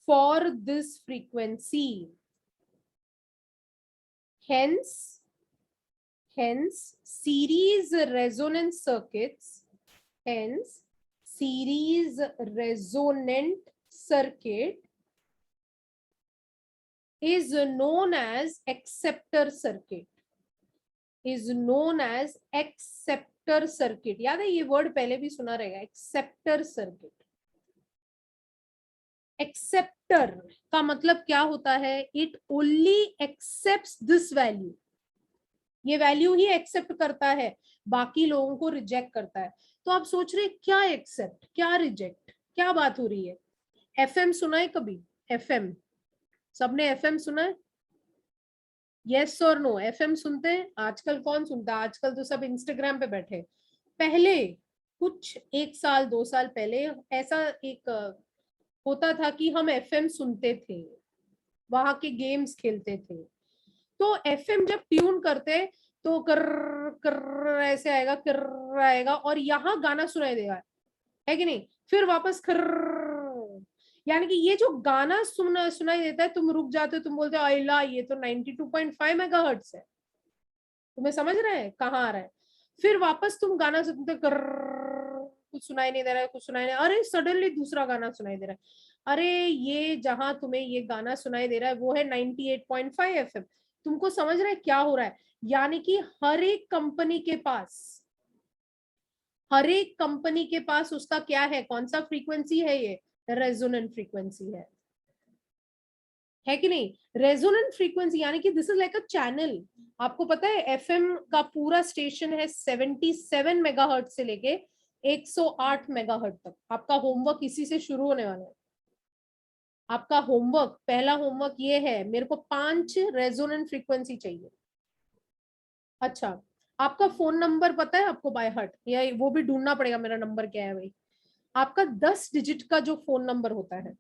for this frequency. Hence series resonant circuits, hence series resonant circuit is known as acceptor circuit, is known as acceptor circuit. याद है ये word पहले भी सुना रहेगा, acceptor circuit. Acceptor का मतलब क्या होता है? It only accepts this value, ये वैल्यू ही एक्सेप्ट करता है, बाकी लोगों को रिजेक्ट करता है. तो आप सोच रहे क्या एक्सेप्ट क्या रिजेक्ट, क्या बात हो रही है? एफएम सुना है कभी? एफएम, सबने एफएम सुना है? यस और नो? एफएम सुनते हैं? आजकल कौन सुनता है? आजकल तो सब इंस्टाग्राम पे बैठे. पहले कुछ 1 साल 2 साल पहले ऐसा एक होता था कि हम एफएम सुनते थे, वहां के गेम्स खेलते थे. तो एफएम जब ट्यून करते तो कर कर ऐसे आएगा, कर आएगा और यहाँ गाना सुनाई देगा, है कि नहीं? फिर वापस कर, यानी कि ये जो गाना सुनाई देता है, तुम रुक जाते हो, तुम बोलते हो अल्लाह ये तो 92.5 मेगाहर्ट्ज है. तुम्हें समझ रहे हैं कहाँ आ रहा है? फिर वापस तुम गाना सुनते, कर, कुछ सुनाई नहीं दे रहा है, कुछ सुनाई नहीं, अरे सडनली दूसरा गाना सुनाई दे रहा है. अरे ये जहां तुम्हें ये गाना सुनाई दे रहा है वो है 98.5 एफएम. तुमको समझ रहे क्या हो रहा है? यानी कि हर एक कंपनी के पास उसका क्या है, कौन सा फ्रीक्वेंसी है? ये रेजोनेंट फ्रीक्वेंसी है कि नहीं? रेजोनेंट फ्रीक्वेंसी यानी कि this is like a channel. आपको पता है एफएम का पूरा स्टेशन है 77 मेगाहर्ट्ज से लेके 108 मेगाहर्ट्ज तक. आपका होमवर्क इसी से शुरू होने वाला है. आपका होमवर्क, पहला होमवर्क ये है, मेरे को 5 रेजोनेंट फ्रीक्वेंसी चाहिए. अच्छा, आपका फोन नंबर पता है आपको बाय हार्ट, या वो भी ढूंढना पड़ेगा मेरा नंबर क्या है भाई? आपका 10 डिजिट का जो फोन नंबर होता है,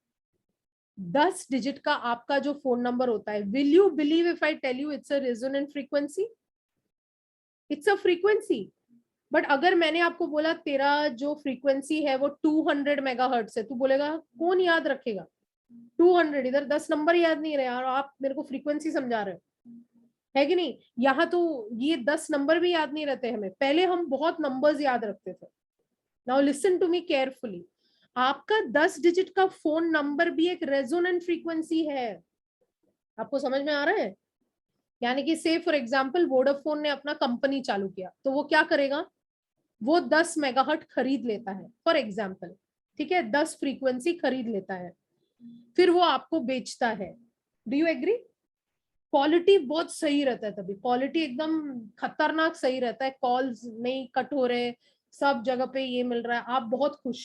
10 डिजिट का आपका जो फोन नंबर होता है, will you believe if I tell you it's a resonant frequency? It's a frequency. But अगर मैंने आपको बोला तेरा जो फ्रीक्वेंसी है वो 200 मेगाहर्ट्ज है, तू बोलेगा कौन याद रखेगा 200? इधर 10 नंबर याद नहीं रहे और आप मेरे को फ्रीक्वेंसी समझा रहे हो, है कि नहीं? यहाँ तो ये 10 नंबर भी याद नहीं रहते हमें, पहले हम बहुत नंबर्स याद रखते थे. Now listen to me carefully, आपका 10 डिजिट का फोन नंबर भी एक रेजोनेंट फ्रीक्वेंसी है. आपको समझ में आ रहा है? यानी कि से फॉर एग्जांपल वोडाफोन ने अपना कंपनी चालू किया, तो वो क्या करेगा? वो 10 मेगाहर्ट खरीद लेता है फॉर एग्जांपल, ठीक है? 10 फ्रीक्वेंसी खरीद लेता है, फिर वो आपको बेचता है. Do you agree? क्वालिटी बहुत सही रहता है, तभी क्वालिटी एकदम खतरनाक सही रहता है, कॉल्स नहीं कट हो रहे, सब जगह पे ये मिल रहा है, आप बहुत खुश.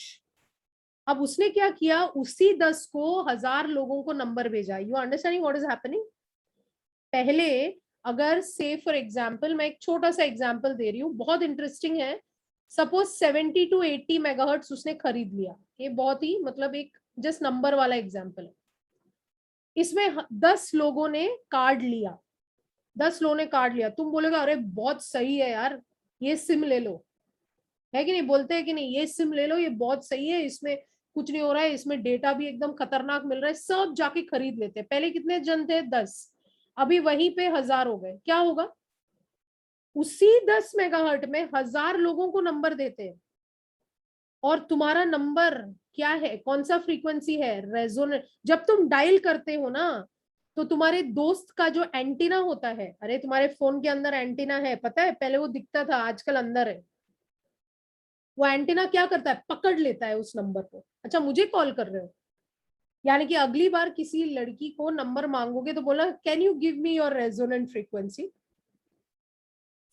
अब उसने क्या किया, उसी 10 को 1000 लोगों को नंबर भेजा. You understanding what is happening? पहले अगर से फॉर एग्जाम्पल, मैं एक छोटा सा एग्जाम्पल दे रही हूँ, बहुत इंटरेस्टिंग है. सपोज 70 to 80 मेगाहर्ट्ज उसने खरीद लिया, ये बहुत ही मतलब एक जस्ट नंबर वाला एग्जाम्पल है. इसमें 10 लोगों ने कार्ड लिया, 10 लोगों ने कार्ड लिया. तुम बोलेगा अरे बहुत सही है यार, ये सिम ले लो, है कि नहीं? बोलते हैं कि नहीं, ये सिम ले लो, ये बहुत सही है, इसमें कुछ नहीं हो रहा है, इसमें डेटा भी एकदम खतरनाक मिल रहा है. सब जाके खरीद लेते हैं. पहले कितने जन थे? 10. अभी वहीं पे 1000 हो गए. क्या होगा? उसी 10 मेगाहर्ट में 1000 लोगों को नंबर देते हैं. और तुम्हारा नंबर क्या है, कौन सा फ्रीक्वेंसी है? रेजोनेंट. जब तुम डायल करते हो ना, तो तुम्हारे दोस्त का जो एंटीना होता है, अरे तुम्हारे फोन के अंदर एंटीना है, पता है? पहले वो दिखता था, आजकल अंदर है. वो एंटीना क्या करता है? पकड़ लेता है उस नंबर को. अच्छा, मुझे कॉल कर रहे हो, यानी कि अगली बार किसी लड़की को नंबर मांगोगे तो बोला can you give me your resonant frequency.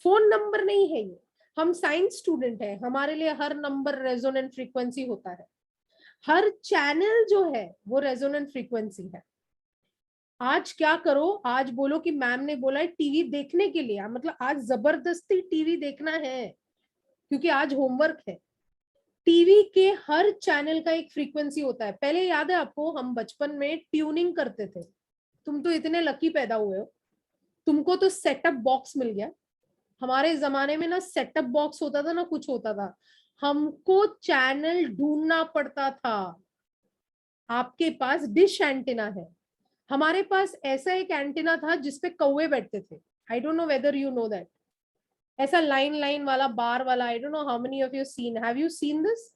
Phone number नहीं है ये. हम साइंस स्टूडेंट है, हमारे लिए हर नंबर रेजोनेंट फ्रीक्वेंसी होता है. हर चैनल जो है वो रेजोनेंट फ्रीक्वेंसी है. आज क्या करो, आज बोलो कि मैम ने बोला है टीवी देखने के लिए, मतलब आज जबरदस्ती टीवी देखना है क्योंकि आज होमवर्क है. टीवी के हर चैनल का एक फ्रीक्वेंसी होता है. पहले याद है आपको, हम बचपन में ट्यूनिंग करते थे. तुम तो इतने लकी पैदा हुए हो, तुमको तो सेटअप बॉक्स मिल गया। हमारे जमाने में ना सेटअप बॉक्स होता था ना कुछ होता था, हमको चैनल ढूंढना पड़ता था। आपके पास डिश एंटीना है, हमारे पास ऐसा एक एंटीना था जिसपे कौवे बैठते थे। आई don't know whether you know that. ऐसा लाइन लाइन वाला बार वाला, आई don't know how many of you seen, have you seen this?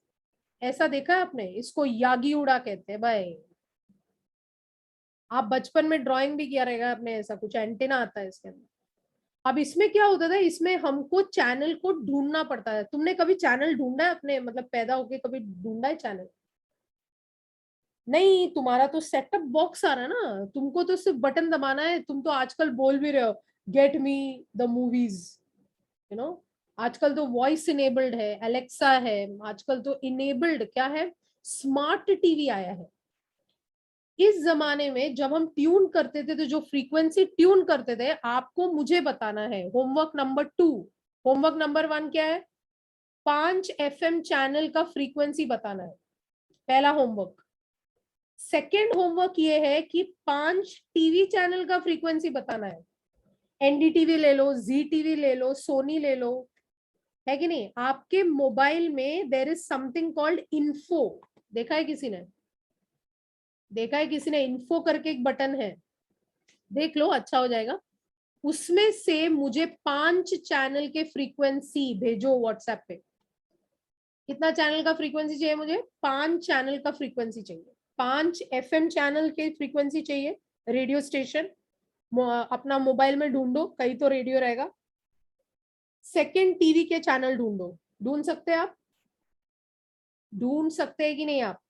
ऐसा देखा है आपने? इसको यागी उड़ा कहते हैं भाई। आप बचपन में ड्राइंग भी किया रहेगा आपने, ऐसा कुछ एंटीना आता है इसके अंदर। अब इसमें क्या होता था, इसमें हमको चैनल को ढूंढना पड़ता है। तुमने कभी चैनल ढूंढा है अपने, मतलब पैदा होके कभी ढूंढा है चैनल? नहीं, तुम्हारा तो सेटअप बॉक्स आ रहा है ना, तुमको तो सिर्फ बटन दबाना है। तुम तो आजकल बोल भी रहे हो get me the movies, you know. आजकल तो वॉइस इनेबल्ड है, एलेक्सा है, आजकल तो इनेबल्ड क्या है, स्मार्ट टीवी आया है। इस जमाने में जब हम ट्यून करते थे, तो जो फ्रीक्वेंसी ट्यून करते थे, आपको मुझे बताना है। Homework number 2। होमवर्क नंबर 1 क्या है? 5 FM चैनल का फ्रीक्वेंसी बताना है, पहला होमवर्क। सेकेंड होमवर्क ये है कि 5 टीवी चैनल का फ्रीक्वेंसी बताना है। एनडीटीवी ले लो, जी टीवी ले लो, सोनी ले लो, है कि नहीं? आपके मोबाइल में there is something called info. देखा है किसी ने? देखा है किसी ने? इन्फो करके एक बटन है, देख लो, अच्छा हो जाएगा। उसमें से मुझे 5 चैनल के फ्रीक्वेंसी भेजो व्हाट्सएप पे। कितना चैनल का फ्रीक्वेंसी चाहिए मुझे? 5 चैनल का फ्रीक्वेंसी चाहिए। 5 FM चैनल के फ्रीक्वेंसी चाहिए। रेडियो स्टेशन अपना मोबाइल में ढूंढो, कहीं तो रेडियो रहेगा। सेकंड, टीवी के चैनल ढूंढो। ढूंढ सकते हैं आप? ढूंढ सकते हैं कि नहीं आप?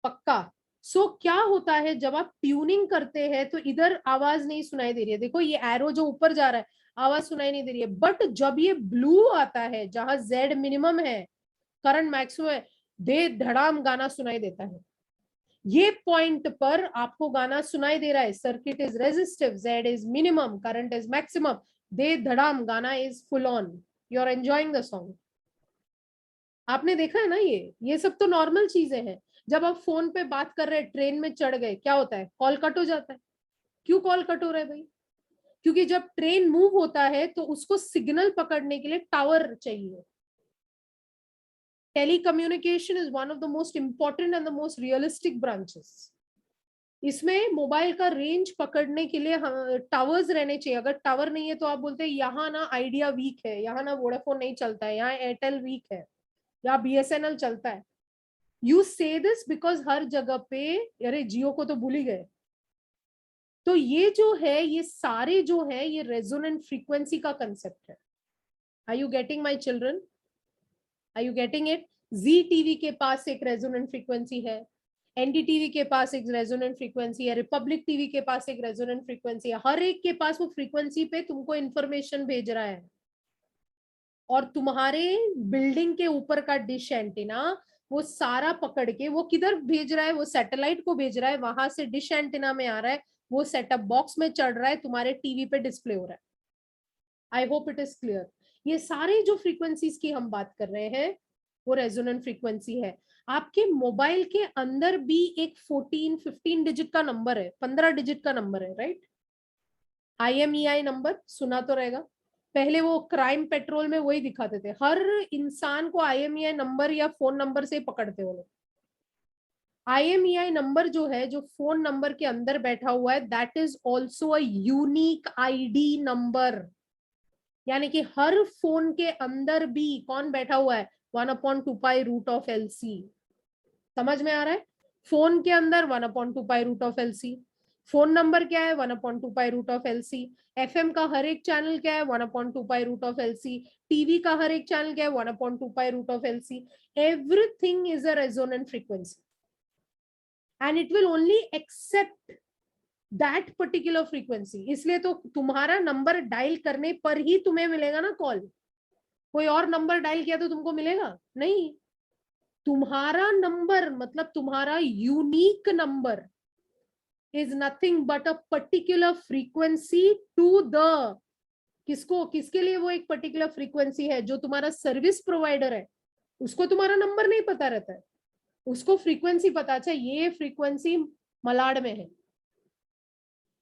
पक्का? क्या होता है जब आप ट्यूनिंग करते हैं तो इधर आवाज नहीं सुनाई दे रही है, देखो ये एरो जो ऊपर जा रहा है, आवाज सुनाई नहीं दे रही है। बट जब ये ब्लू आता है, जहां जेड मिनिमम है, करंट मैक्सिमम है, दे धड़ाम गाना सुनाई देता है। ये पॉइंट पर आपको गाना सुनाई दे रहा है, circuit is resistive, Z is minimum, current is maximum, दे धड़ाम गाना is full on, you are enjoying the song. आपने देखा है ना? ये सब तो नॉर्मल चीजें हैं। जब आप फोन पे बात कर रहे हैं, ट्रेन में चढ़ गए, क्या होता है? कॉल कट हो जाता है। क्यों कॉल कट हो रहा है भाई? क्योंकि जब ट्रेन मूव होता है तो उसको सिग्नल पकड़ने के लिए टावर चाहिए। Telecommunication is one of the most important and the most realistic branches. इसमें मोबाइल का रेंज पकड़ने के लिए टावर्स रहने चाहिए। अगर टावर नहीं है तो आप बोलते हैं यहाँ ना आइडिया वीक है, यहाँ ना वोडाफोन नहीं चलता है, यहाँ एयरटेल वीक है, या BSNL चलता है। यू से दिस बिकॉज हर जगह पे, अरे जियो को तो भूल ही गए। तो ये जो है, ये सारे जो है, ये रेजोनेंट फ्रीक्वेंसी का कंसेप्ट है। Are you getting my children? Are you getting it? Zee TV के पास एक रेजोनेंट फ्रीक्वेंसी है, एनडीटीवी के पास एक रेजोनेंट फ्रीक्वेंसी है, रिपब्लिक टीवी के पास एक रेजोनेंट फ्रीक्वेंसी है। हर एक के पास वो फ्रीक्वेंसी पे तुमको इंफॉर्मेशन भेज रहा है। और तुम्हारे बिल्डिंग के ऊपर का डिश एंटीना वो सारा पकड़ के वो किधर भेज रहा है? वो सैटेलाइट को भेज रहा है, वहां से डिश एंटीना में आ रहा है, वो सेटअप बॉक्स में चढ़ रहा है, तुम्हारे टीवी पे डिस्प्ले हो रहा है। I hope it is clear. ये सारे जो फ्रीक्वेंसीज की हम बात कर रहे हैं, वो रेजोनेंट फ्रीक्वेंसी है। आपके मोबाइल के अंदर भी एक 14-15 डिजिट का नंबर है, 15 डिजिट का नंबर है, राइट? IMEI नंबर सुना तो रहेगा। पहले वो क्राइम पेट्रोल में वही दिखाते थे, हर इंसान को IMEI नंबर या फोन नंबर से पकड़ते वो लोग। IMEI नंबर जो है, जो फोन नंबर के अंदर बैठा हुआ है, that is also a unique ID number. यानी कि हर फोन के अंदर भी कौन बैठा हुआ है? 1/2π√LC। समझ में आ रहा है? फोन के अंदर 1/2π√LC। फोन नंबर क्या है? 1/2π√LC। FM का हर एक चैनल क्या है? 1/2π√LC। टीवी का हर एक चैनल क्या है? 1/2π√LC। Everything is a resonant frequency and it will only accept that particular frequency. इसलिए तो तुम्हारा नंबर डायल करने पर ही तुम्हें मिलेगा ना कॉल। कोई और नंबर डायल किया तो तुमको मिलेगा नहीं। तुम्हारा नंबर मतलब तुम्हारा unique number is nothing but a particular frequency to the, किसको, किसके लिए वो एक पर्टिकुलर फ्रीक्वेंसी है? जो तुम्हारा सर्विस प्रोवाइडर है, उसको तुम्हारा नंबर नहीं पता रहता है, उसको फ्रीक्वेंसी पता। अच्छा, ये फ्रीक्वेंसी मलाड में है,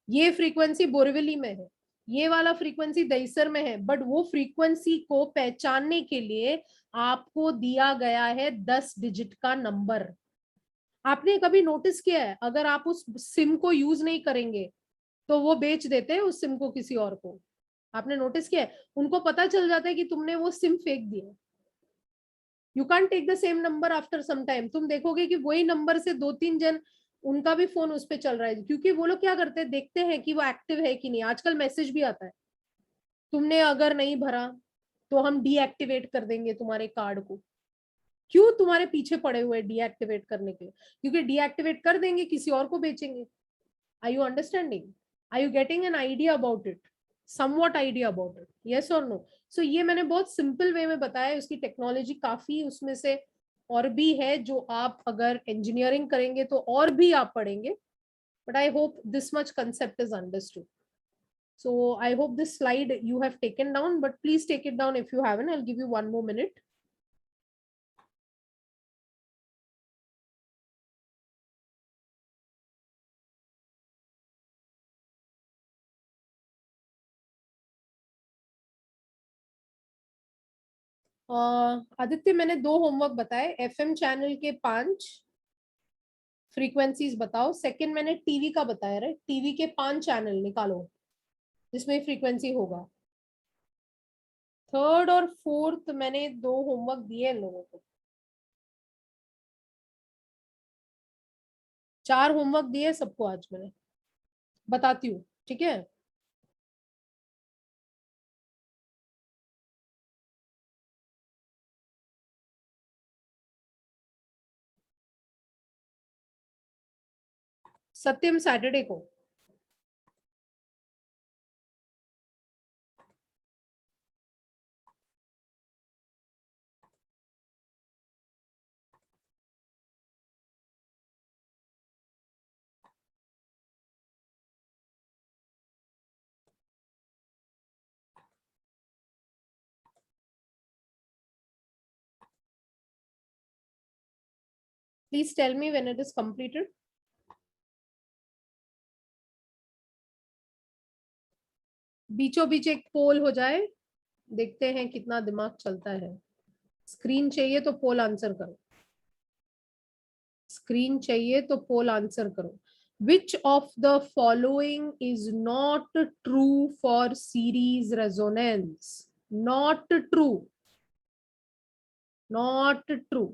ये फ्रीक्वेंसी बोरीवली में है, ये वाला फ्रीक्वेंसी दहिसर में है, बट वो फ्रीक्वेंसी को पहचानने के लिए आपको दिया गया है 10 डिजिट का नंबर। आपने कभी नोटिस किया है, अगर आप उस सिम को यूज नहीं करेंगे तो वो बेच देते हैं उस सिम को किसी और को। आपने नोटिस किया है, उनको पता चल जाता है कि तुमने वो सिम फेंक दिया। You can take the same number after some time. तुम देखोगे कि वही नंबर से 2-3 जन, उनका भी फोन उस पर चल रहा है, क्योंकि वो लोग क्या करते हैं, देखते हैं कि वो एक्टिव है कि नहीं। आजकल मैसेज भी आता है, तुमने अगर नहीं भरा तो हम डीएक्टिवेट कर देंगे तुम्हारे कार्ड को। क्यों तुम्हारे पीछे पड़े हुए डीएक्टिवेट करने के लिए? क्योंकि डीएक्टिवेट कर देंगे, किसी और को बेचेंगे। Are you understanding? Are you getting an idea about it? Somewhat idea about it, yes और नो? सो ये मैंने बहुत सिंपल वे में बताया, उसकी टेक्नोलॉजी काफी उसमें से और भी है, जो आप अगर इंजीनियरिंग करेंगे तो और भी आप पढ़ेंगे, but I hope this much concept is understood. So I hope this slide you have taken down, but please take it down if you haven't. I'll give you one more minute. Aditya, मैंने 2 homework बताए, FM channel के 5 frequencies बताओ। Second मैंने TV का बताया, right? TV के 5 channel निकालो जिसमें फ्रीक्वेंसी होगा। थर्ड और फोर्थ मैंने 2 होमवर्क दिए इन लोगों को, 4 होमवर्क दिए सबको आज मैंने। बताती हूँ, ठीक है? सत्यम सैटरडे को। Please tell me when it is completed. बीचों बीच एक पोल हो जाए, देखते हैं कितना दिमाग चलता है। स्क्रीन चाहिए तो पोल आंसर करो, स्क्रीन चाहिए तो पोल आंसर करो। Which of the following is not true for series resonance? Not true. Not true.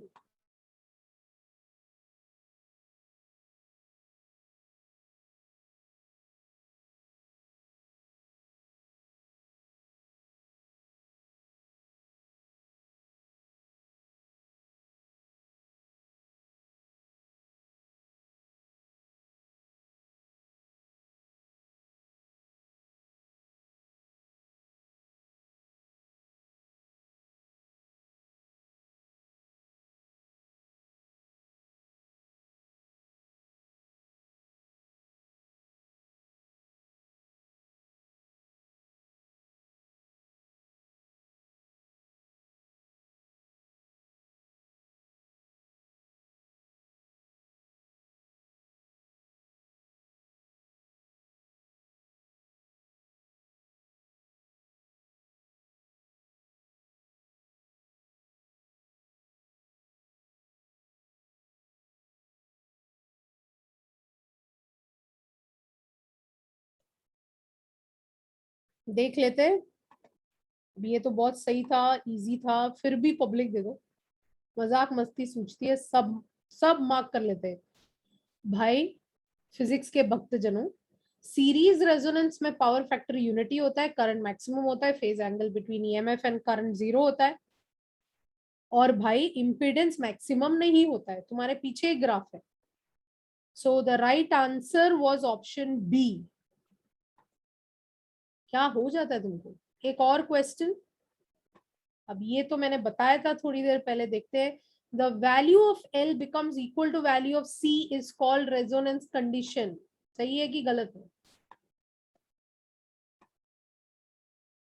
देख लेते हैं। ये तो बहुत सही था, इजी था, फिर भी पब्लिक देखो मजाक मस्ती सूझती है, सब सब मार्क कर लेते हैं भाई। फिजिक्स के भक्त जनों, सीरीज रेजोनेंस में पावर फैक्टर यूनिटी होता है, करंट मैक्सिमम होता है, phase angle between EMF and current 0 होता है, और भाई इम्पीडेंस मैक्सिमम नहीं होता है। तुम्हारे पीछे एक ग्राफ है। So the right answer was option B. क्या हो जाता है तुमको? एक और क्वेश्चन। अब ये तो मैंने बताया था थोड़ी देर पहले, देखते हैं। The value of L becomes equal to value of C is called resonance condition. सही है कि गलत है?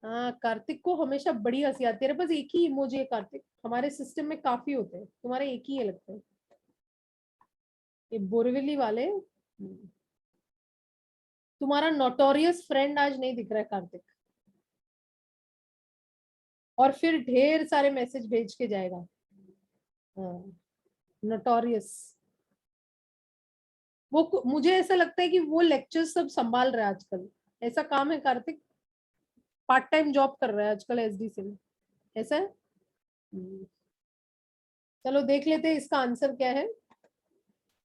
हाँ, कार्तिक को हमेशा बड़ी हंसी आती है। तेरे पास एक ही इमोजी है कार्तिक, हमारे सिस्टम में काफी होते हैं, तुम्हारे एक ही है लगता है। ये बोरवेली वाले। तुम्हारा नोटोरियस फ्रेंड आज नहीं दिख रहा है कार्तिक, और फिर ढेर सारे मैसेज भेज के जाएगा। नोटोरियस, वो मुझे ऐसा लगता है कि वो लेक्चर सब संभाल रहा है आजकल, ऐसा काम है कार्तिक, पार्ट टाइम जॉब कर रहा है आजकल एसडीसी में, ऐसा है। चलो देख लेते हैं इसका आंसर क्या है।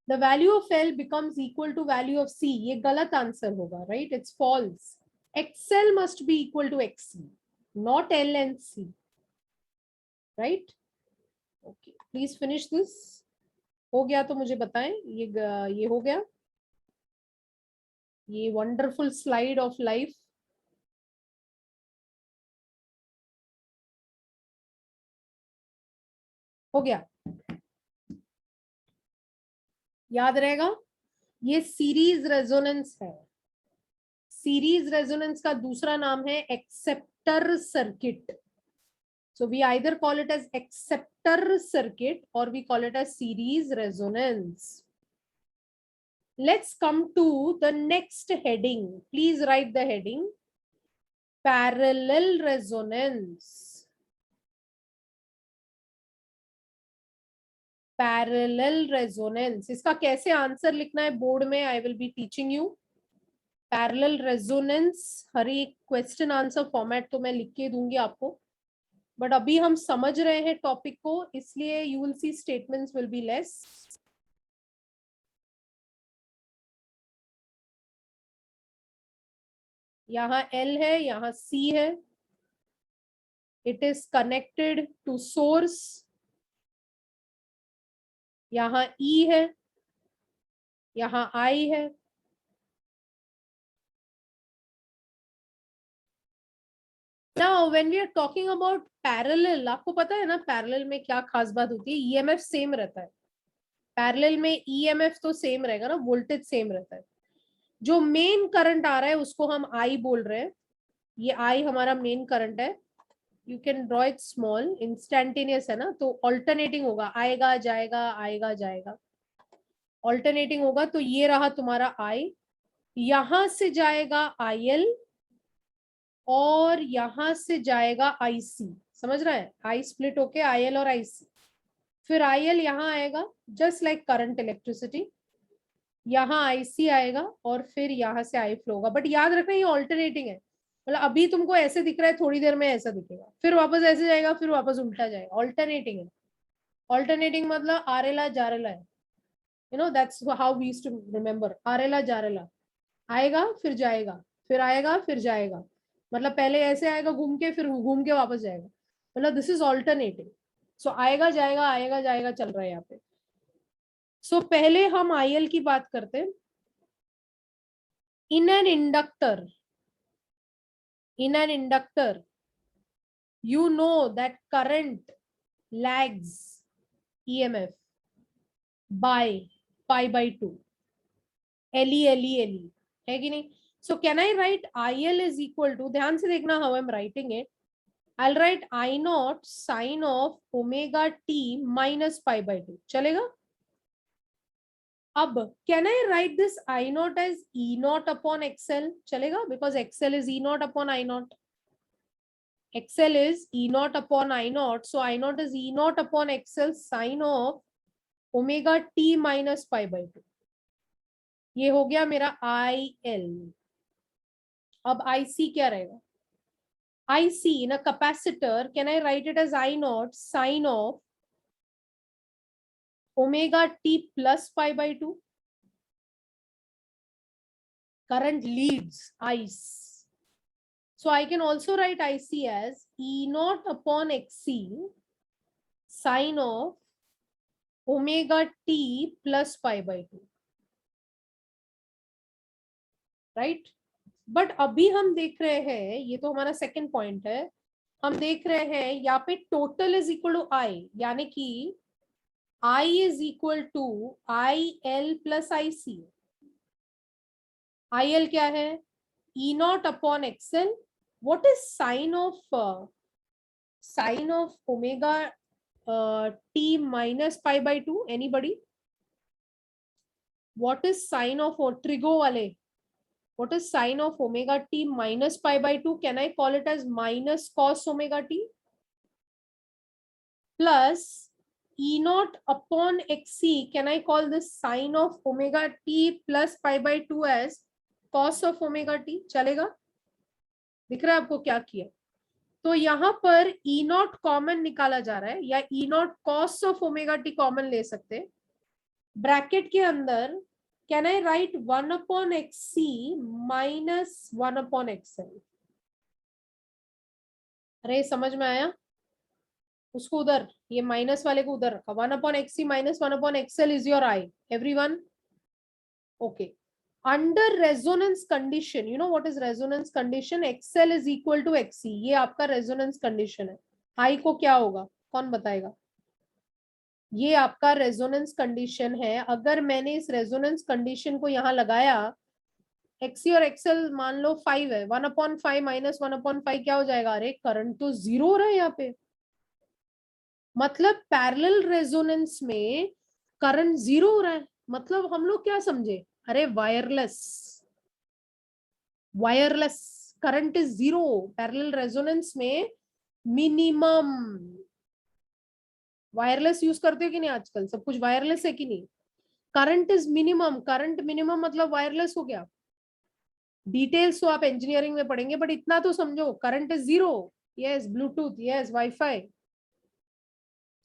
The value of L becomes equal to value of C, ये गलत आंसर होगा, right, it's false. XL must be equal to XC, not L and C, right. Okay, please finish this. हो गया तो मुझे बताएं, ये हो गया, ये वंडरफुल स्लाइड ऑफ लाइफ। हो गया, याद रहेगा, ये सीरीज रेजोनेंस है। सीरीज रेजोनेंस का दूसरा नाम है acceptor circuit. So we either call it as acceptor circuit or we call it as series resonance. Let's come to the next heading. Please write the heading. Parallel resonance. Parallel resonance. इसका कैसे answer लिखना है board में, I will be teaching you. Parallel resonance, हर एक question answer format तो मैं लिख के दूंगी आपको, बट अभी हम समझ रहे हैं टॉपिक को, इसलिए you will see statements will be less. यहाँ L है, यहाँ C है, it is connected to source, यहाँ E है, यहाँ I है। Now when we are talking about parallel, आपको पता है ना पैरेलल में क्या खास बात होती है, ईएमएफ सेम रहता है। पैरेलल में ईएमएफ तो सेम रहेगा ना, वोल्टेज सेम रहता है। जो मेन करंट आ रहा है उसको हम I बोल रहे हैं, ये I हमारा मेन करंट है। You can draw it small, instantaneous है ना, तो ऑल्टरनेटिंग होगा, आएगा जाएगा आएगा जाएगा, ऑल्टरनेटिंग होगा। तो ये रहा तुम्हारा I, यहां से जाएगा IL और यहां से जाएगा IC, समझ रहा है, I स्प्लिट होके IL और IC, फिर IL यहाँ आएगा जस्ट लाइक करंट इलेक्ट्रिसिटी, यहाँ IC आएगा और फिर यहाँ से I फ्लो होगा। बट याद रखना ये ऑल्टरनेटिंग है, मतलब अभी तुमको ऐसे दिख रहा है, थोड़ी देर में ऐसा दिखेगा, फिर वापस ऐसे जाएगा, फिर वापस उल्टा जाएगा, ऑल्टरनेटिंग है। ऑल्टरनेटिंग मतलब आरेला जारेला है, you know that's how we used to remember, आरेला जारेला, आएगा फिर जाएगा, फिर आएगा फिर जाएगा, मतलब पहले ऐसे आएगा घूम के, फिर घूम के वापस जाएगा, मतलब दिस इज ऑल्टरनेटिंग। सो आएगा जाएगा चल रहा है यहाँ पे। सो पहले हम आईएल की बात करते हैं। In an inductor, in an inductor, you know that current lags EMF by pi by 2, LE है कि नहीं? So can I write IL is equal to, ध्यान से देखना how I'm writing it, I'll write I naught sine of omega t minus pi by 2, चलेगा? अब can I write this I naught as E naught upon XL, चलेगा? Because XL is E naught upon I naught. XL is E naught upon I naught. So I naught is E naught upon XL sine of omega t minus pi by 2. ये हो गया मेरा IL. अब IC क्या रहेगा? IC in a capacitor, can I write it as I naught sine of omega t plus pi by 2? Current leads ICE. So I can also write IC as E naught upon XC sine of omega t plus pi by 2. Right, but अभी हम देख रहे हैं, ये तो हमारा second point है, हम देख रहे हैं यहाँ पे total is equal to I, यानी कि I is equal to IL plus IC। IL क्या है? E not upon XL। What is sine of omega t minus pi by 2? Anybody? What is sine of trigo वाले? What is sine of omega t minus pi by 2? Can I call it as minus cos omega t plus E naught upon xc? Can I call this sine of omega t plus pi by 2 as cos of omega t? चलेगा? दिख रहा है आपको क्या किया? तो यहाँ पर E naught कॉमन निकाला जा रहा है, या E naught cos of omega t common ले सकते हैं. ब्रैकेट के अंदर can I right 1 upon xc minus 1 upon xl. अरे समझ में आया? उसको उधर, ये माइनस वाले को उधर रखा. 1 upon xc minus 1 upon xl is your I. Everyone okay? Under resonance condition, you know what is resonance condition? xl is equal to xc. ये आपका रेजोनेंस कंडीशन है. आई को क्या होगा, कौन बताएगा? ये आपका रेजोनेंस कंडीशन है. अगर मैंने इस रेजोनेंस कंडीशन को यहाँ लगाया, xc और xl मान लो 5 है, 1 अपॉन 5 माइनस 1 अपॉन 5 क्या हो जाएगा? अरे करंट तो 0 हो रहा है यहाँ पे. मतलब पैरेलल रेजोनेंस में करंट 0 हो रहा है. मतलब हम लोग क्या समझे? अरे wireless, wireless current is 0 parallel resonance में मिनिमम. वायरलेस यूज करते हो कि नहीं आजकल? सब कुछ वायरलेस है कि नहीं? Current is minimum. Current minimum मतलब वायरलेस हो गया. डिटेल्स तो आप इंजीनियरिंग में पढ़ेंगे, बट इतना तो समझो, current is 0. Yes, Bluetooth, yes, WiFi.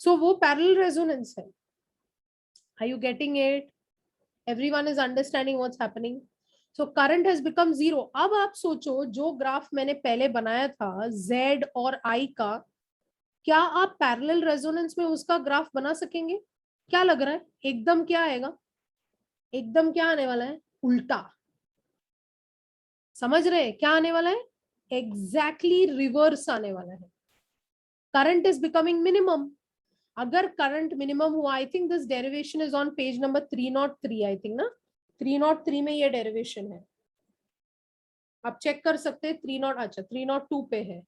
So वो पैरेलल रेजोनेंस है. Are you getting it? Everyone is understanding what's happening? So current has become 0. अब आप सोचो, जो ग्राफ मैंने पहले बनाया था Z और I का, क्या आप पैरेलल रेजोनेंस में उसका ग्राफ बना सकेंगे? क्या लग रहा है? एकदम क्या आएगा? एकदम क्या आने वाला है? उल्टा. समझ रहे हैं क्या आने वाला है? एग्जैक्टली रिवर्स आने वाला है. Current is becoming minimum. अगर करंट मिनिमम हुआ, I think this derivation is on page number 303, I think ना, 303 में ये डेरिवेशन है. आप चेक कर सकते हैं. 30, अच्छा 302 पे है.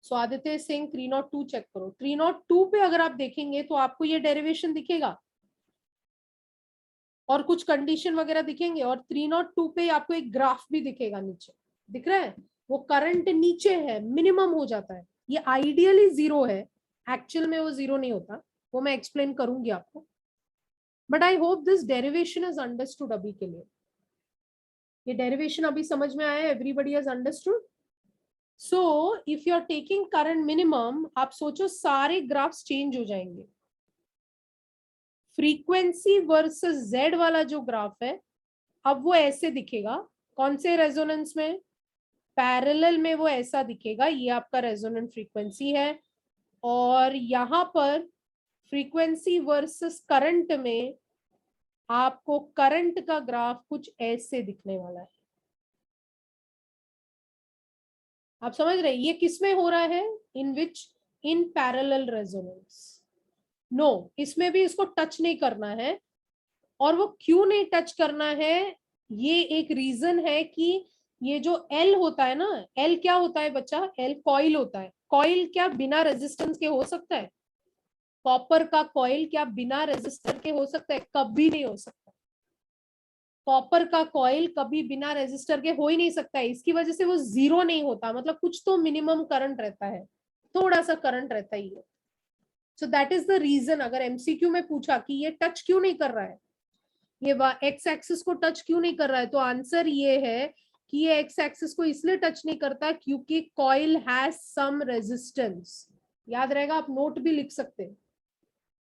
सो आदित्य सिंह 302 चेक करो. 302 पे अगर आप देखेंगे तो आपको ये डेरिवेशन दिखेगा और कुछ कंडीशन वगैरह दिखेंगे, और 302 पे आपको एक ग्राफ भी दिखेगा नीचे. दिख रहा है? वो करंट नीचे है, मिनिमम हो जाता है. ये आइडियली 0 है, एक्चुअल में वो 0 नहीं होता. वो मैं एक्सप्लेन करूंगी आपको. But I hope this derivation is understood अभी के लिए. ये डेरिवेशन अभी समझ में आया? Everybody has understood? So if you are taking current minimum, आप सोचो सारे ग्राफ्स चेंज हो जाएंगे. फ्रीक्वेंसी वर्सेस जेड वाला जो ग्राफ है, अब वो ऐसे दिखेगा. कौन से रेजोनेंस में? पैरेलल में वो ऐसा दिखेगा. ये आपका रेजोनेंट फ्रीक्वेंसी है. और यहाँ पर फ्रीक्वेंसी वर्सेस करंट में आपको करंट का ग्राफ कुछ ऐसे दिखने वाला है. आप समझ रहे हैं ये किस में हो रहा है? In which? In parallel resonance. No, इसमें भी इसको टच नहीं करना है. और वो क्यों नहीं टच करना है? ये एक रीजन है कि ये जो L होता है ना, L क्या होता है बच्चा? L कॉइल होता है. कॉइल क्या बिना रेजिस्टेंस के हो सकता है? कॉपर का कॉइल क्या बिना रेजिस्टर के हो सकता है? कभी नहीं हो सकता. कॉपर का कॉइल कभी बिना रेजिस्टर के हो ही नहीं सकता है. इसकी वजह से वो 0 नहीं होता. मतलब कुछ तो मिनिमम करंट रहता है, थोड़ा सा करंट रहता ही है. So that is the reason. अगर एमसीक्यू में पूछा कि ये टच क्यों नहीं कर रहा है, ये एक्स एक्सिस को टच क्यों नहीं कर रहा है, तो आंसर ये है कि ये एक्स एक्सिस को इसलिए टच नहीं करता क्योंकि कॉइल हैज सम रेजिस्टेंस. याद रहेगा, आप नोट भी लिख सकते हैं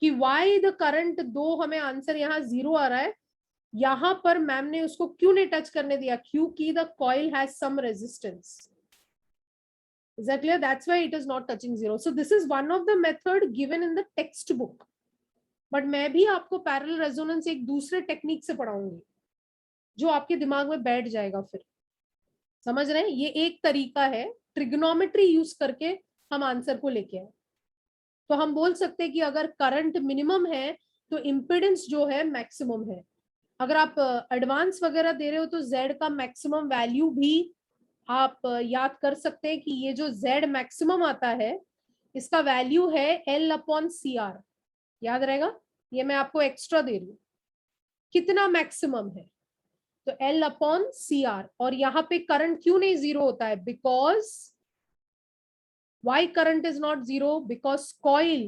कि वाई द करंट, दो हमें आंसर यहाँ 0 आ रहा है, यहां पर मैम ने उसको क्यों नहीं टच करने दिया? क्योंकि the coil has some resistance. Is that clear? That's why it is not touching 0. So this is one of the method given in the textbook. But मैं भी आपको पैरेलल रेजोनेंस एक दूसरे टेक्निक से पढ़ाऊंगी जो आपके दिमाग में बैठ जाएगा. फिर समझ रहे हैं? ये एक तरीका है, ट्रिग्नोमेट्री यूज करके हम आंसर को लेके आए. तो हम बोल सकते हैं कि अगर करंट मिनिमम है तो इम्पिडेंस जो है मैक्सिमम है. अगर आप एडवांस वगैरह दे रहे हो तो Z का मैक्सिमम वैल्यू भी आप याद कर सकते हैं कि ये जो Z मैक्सिमम आता है, इसका वैल्यू है L/CR. याद रहेगा? ये मैं आपको एक्स्ट्रा दे रही हूँ. कितना मैक्सिमम है? तो L अपॉन सी आर। और यहाँ पे करंट क्यों नहीं जीरो होता है? Because why current is not zero? Because coil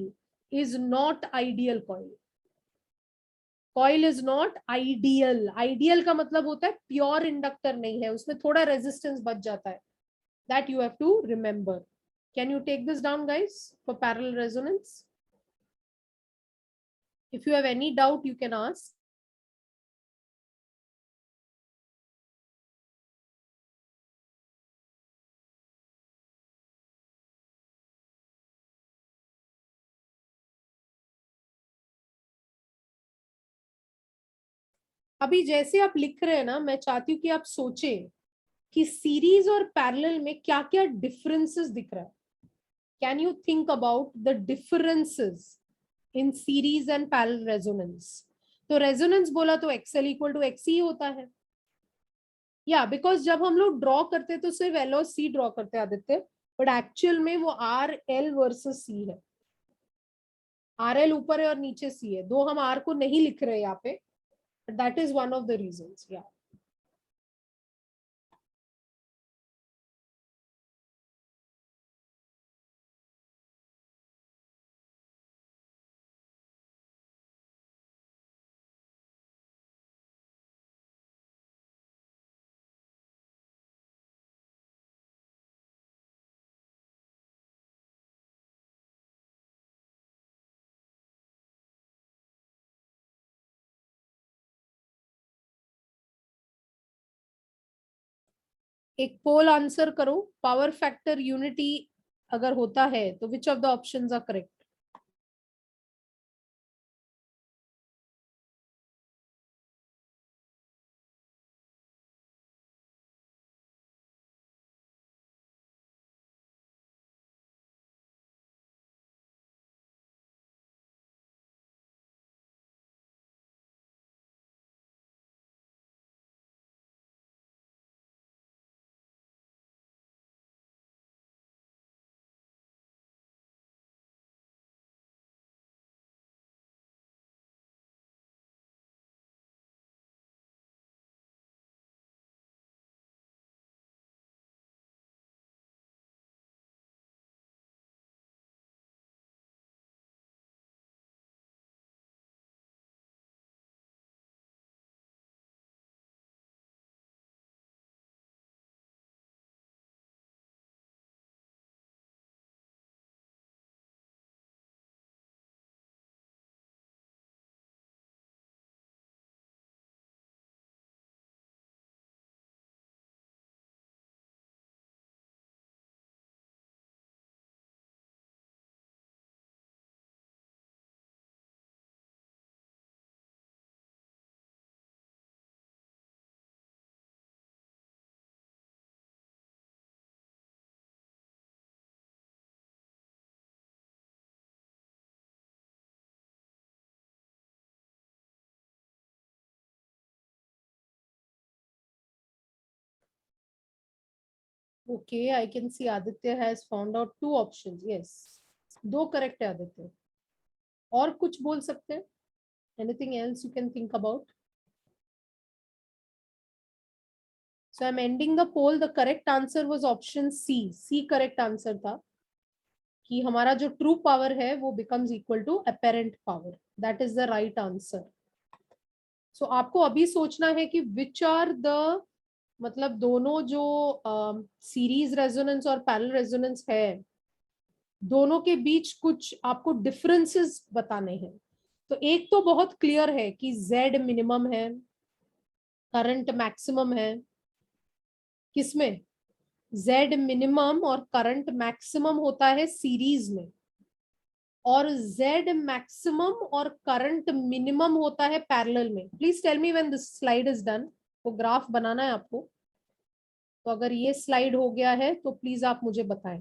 is not ideal coil. Coil is not ideal. Ideal का मतलब होता है प्योर इंडक्टर नहीं है, उसमें थोड़ा रेजिस्टेंस बच जाता है. That you have to remember. Can you take this down, guys, for parallel resonance? If you have any doubt, you can ask. अभी जैसे आप लिख रहे हैं ना, मैं चाहती हूँ कि आप सोचें कि सीरीज और पैरेलल में क्या क्या डिफरेंसेस दिख रहा है. Can you think about the differences in series and parallel resonance? तो रेजोनेंस बोला तो एक्सएल इक्वल टू एक्स ही होता है. या बिकॉज जब हम लोग ड्रॉ करते तो सिर्फ एल और सी ड्रॉ करते आदित्य, बट एक्चुअल में वो आर एल वर्सेस सी है. आर एल ऊपर है और नीचे सी है, दो हम आर को नहीं लिख रहे यहाँ पे. That is one of the reasons. या एक पोल आंसर करो. पावर फैक्टर यूनिटी अगर होता है तो which of the options are correct? Okay, I can see Aditya has found out two options. Yes, दो करेक्ट है आदित्य. और कुछ बोल सकते हैं? Anything else you can think about? So I'm ending the poll. The correct answer was option C. C correct answer था कि हमारा जो ट्रू पावर है वो becomes equal to apparent power. That is the right answer. So आपको अभी सोचना है कि which are the, मतलब दोनों जो सीरीज रेजोनेंस और पैरेलल रेजोनेंस है, दोनों के बीच कुछ आपको डिफरेंसेस बताने हैं. तो एक तो बहुत क्लियर है कि Z मिनिमम है, करंट मैक्सिमम है. किसमें? Z मिनिमम और करंट मैक्सिमम होता है सीरीज में, और Z मैक्सिमम और करंट मिनिमम होता है पैरेलल में. Please tell me when this slide is done. वो ग्राफ बनाना है आपको, तो अगर ये स्लाइड हो गया है तो प्लीज आप मुझे बताएं.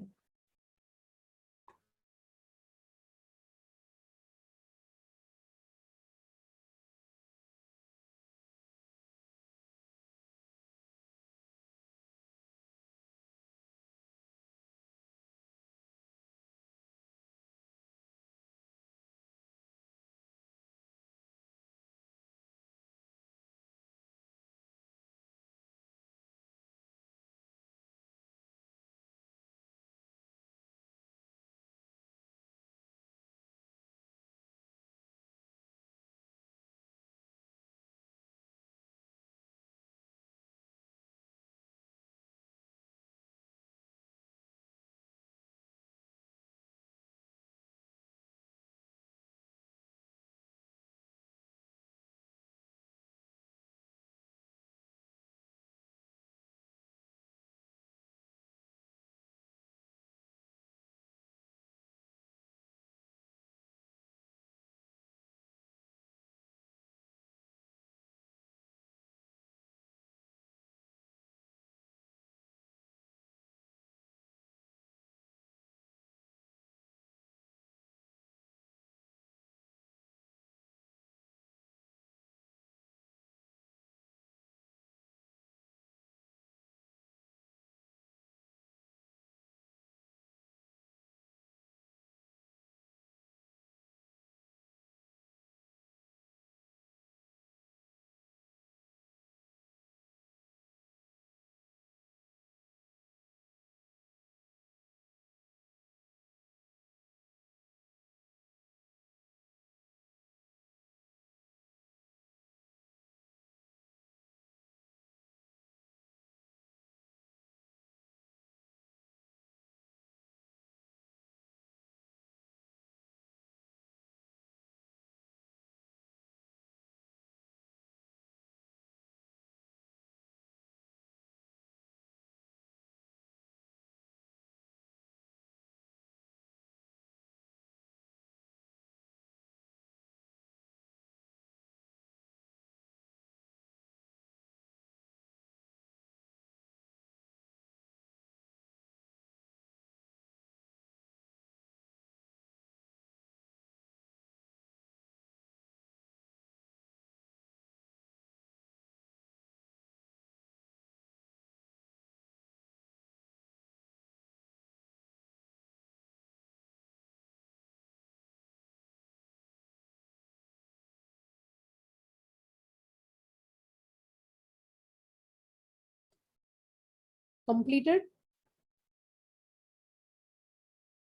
कंप्लीटेड।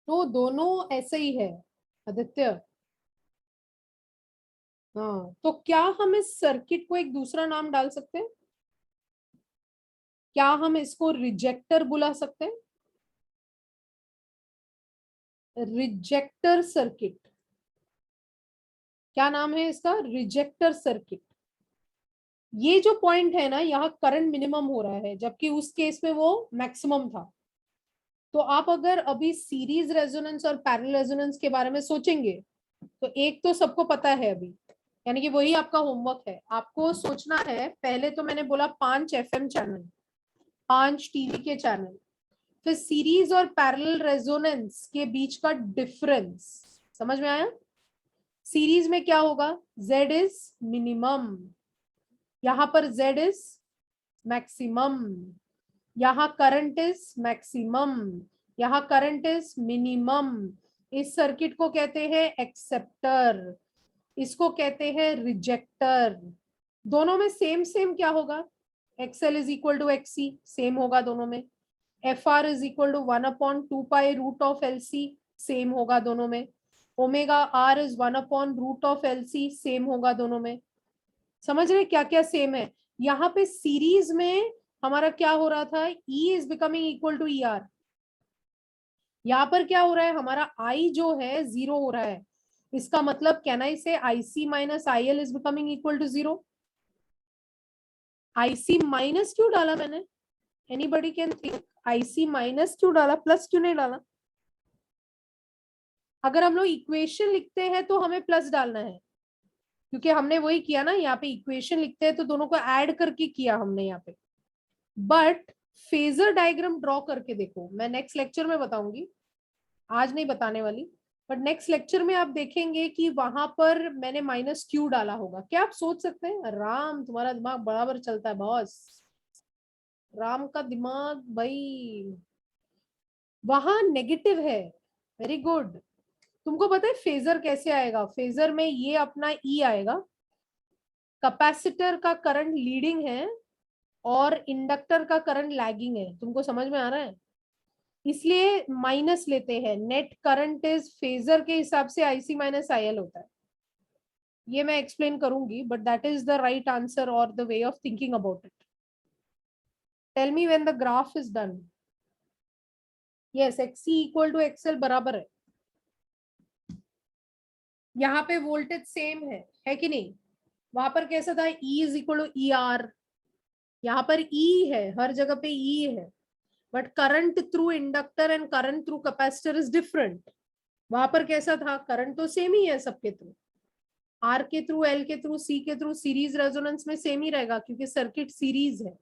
तो दोनों ऐसे ही है आदित्य। हाँ, तो क्या हम इस सर्किट को एक दूसरा नाम डाल सकते हैं? क्या हम इसको रिजेक्टर बुला सकते हैं? रिजेक्टर सर्किट, क्या नाम है इसका? Ejector circuit. ये जो पॉइंट है ना, यहाँ करंट मिनिमम हो रहा है, जबकि उस केस में वो मैक्सिमम था। तो आप अगर अभी सीरीज रेजोनेंस और पैरेलल रेजोनेंस के बारे में सोचेंगे, तो एक तो सबको पता है अभी, यानी कि वही आपका होमवर्क है। आपको सोचना है, पहले तो मैंने बोला 5 FM चैनल, 5 टीवी के चैनल, फिर सीरीज और पैरेलल रेजोनेंस के बीच का डिफरेंस। समझ में आया? सीरीज में क्या होगा? Z इज मिनिमम, यहां पर Z इज मैक्सिमम, यहाँ करंट इज मैक्सिमम, यहाँ करंट इज मिनिमम। इस सर्किट को कहते हैं एक्सेप्टर, इसको कहते हैं रिजेक्टर। दोनों में सेम सेम क्या होगा? XL is equal to XC, same होगा दोनों में। FR is equal to 1/2π√LC, same होगा दोनों में। Omega R is 1/√LC, same होगा दोनों में। समझ रहे क्या क्या सेम है? यहाँ पे सीरीज में हमारा क्या हो रहा था? E is becoming equal to ER। यहाँ पर क्या हो रहा है? हमारा I जो है 0 हो रहा है। इसका मतलब can I say IC minus IL is becoming equal to 0। IC minus क्यों डाला मैंने? Anybody can think, IC minus क्यों डाला, प्लस क्यों नहीं डाला? अगर हम लोग इक्वेशन लिखते हैं तो हमें प्लस डालना है, क्योंकि हमने वही किया ना, यहाँ पे इक्वेशन लिखते हैं तो दोनों को ऐड करके किया हमने यहाँ पे। बट फेजर डायग्राम ड्रॉ करके देखो, मैं नेक्स्ट लेक्चर में बताऊंगी, आज नहीं बताने वाली, बट नेक्स्ट लेक्चर में आप देखेंगे कि वहां पर मैंने -Q डाला होगा। क्या आप सोच सकते हैं? राम, तुम्हारा दिमाग बराबर चलता है बॉस, राम का दिमाग भाई। वहां नेगेटिव है, वेरी गुड। तुमको पता है फेजर कैसे आएगा? फेजर में ये अपना E आएगा, कैपेसिटर का करंट लीडिंग है और इंडक्टर का करंट लैगिंग है। तुमको समझ में आ रहा है? इसलिए माइनस लेते हैं। नेट करंट इज फेजर के हिसाब से IC माइनस IL होता है। ये मैं एक्सप्लेन करूंगी, but that is the right answer और the way of thinking about it. Tell me when the graph is done. Yes, XC equal to XL बराबर है। यहाँ पे वोल्टेज सेम है कि नहीं? वहां पर कैसा था? E is equal to ER, यहाँ पर E है, हर जगह पे E है, but current through inductor and current through capacitor is different. वहां पर कैसा था? करंट तो सेम ही है सबके थ्रू, R के थ्रू, L के थ्रू, C के थ्रू, सीरीज रेजोनेंस में सेम ही रहेगा क्योंकि सर्किट सीरीज है।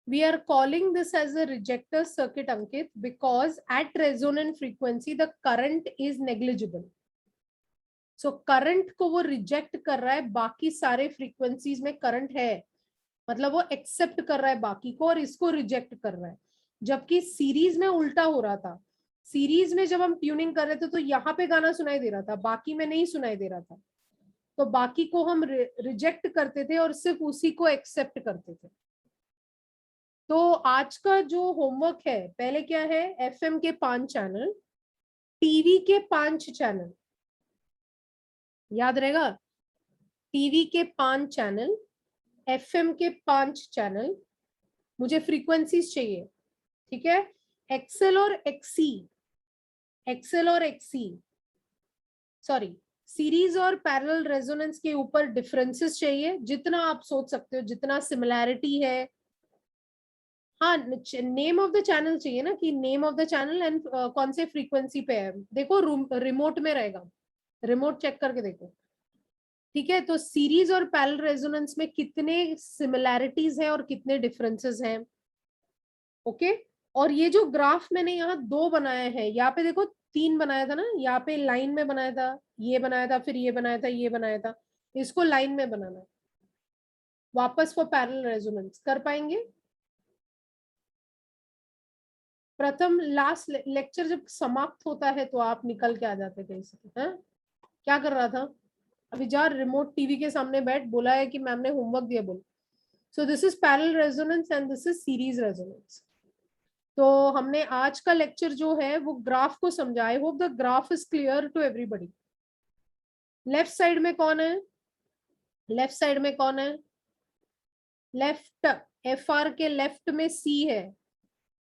We are calling this as a rejector circuit, Ankit, because at resonant frequency the current is negligible. So current को वो reject कर रहा है, बाकी सारे फ्रीक्वेंसीज में करंट है, मतलब वो एक्सेप्ट कर रहा है बाकी को और इसको रिजेक्ट कर रहा है। जबकि सीरीज में उल्टा हो रहा था। सीरीज में जब हम ट्यूनिंग कर रहे थे तो यहाँ पे गाना सुनाई दे रहा था, बाकी में नहीं सुनाई दे रहा था। तो बाकी को हम रिजेक्ट करते थे और सिर्फ उसी को एक्सेप्ट करते थे। तो आज का जो होमवर्क है, पहले क्या है? FM के 5 चैनल, टीवी के 5 चैनल, याद रहेगा, टीवी के 5 चैनल, एफएम के 5 चैनल, मुझे फ्रीक्वेंसीज चाहिए, ठीक है। एक्सेल और एक्सी, एक्सेल और एक्सी सॉरी सीरीज और पैरेलल रेजोनेंस के ऊपर डिफरेंसेस चाहिए, जितना आप सोच सकते हो, जितना सिमिलैरिटी है। हाँ, नेम ऑफ द चैनल चाहिए ना, कि name of the channel and कौन से फ्रीक्वेंसी पे है। देखो रिमोट में रहेगा, रिमोट चेक करके देखो, ठीक है। तो सीरीज और पैरेलल रेजोनेंस में कितने सिमिलैरिटीज हैं और कितने डिफरेंसेस हैं, ओके। और ये जो ग्राफ मैंने यहाँ 2 बनाया है, यहाँ पे देखो 3 बनाया था ना, यहाँ पे लाइन में बनाया था, ये बनाया था, फिर ये बनाया था, ये बनाया था, इसको लाइन में बनाना है वापस फॉर पैरेलल रेजोनेंस। कर पाएंगे? प्रथम लास्ट लेक्चर जब समाप्त होता है तो आप निकल के आ जाते थे इसे, हैं? क्या कर रहा था? अभी जा रिमोट टीवी के सामने बैठ, बोला है कि मैम ने होमवर्क दिया, बोल। सो this is parallel resonance and this is series resonance. तो हमने आज का लेक्चर जो है वो ग्राफ को समझा। I hope the graph is clear to everybody. Left side में कौन है? लेफ्ट साइड में कौन है? लेफ्ट, एफ आर के लेफ्ट में सी है।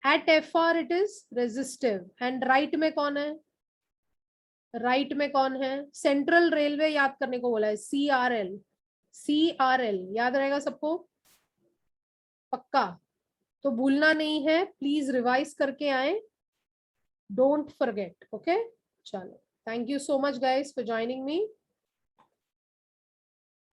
At F R it is resistive. And right में कौन है? राइट में कौन है? सेंट्रल रेलवे याद करने को बोला है, C R L. C R L याद रहेगा सबको? पक्का? तो भूलना नहीं है, प्लीज रिवाइज करके आए, डोंट फॉरगेट, ओके। चलो, thank you so much guys for joining me.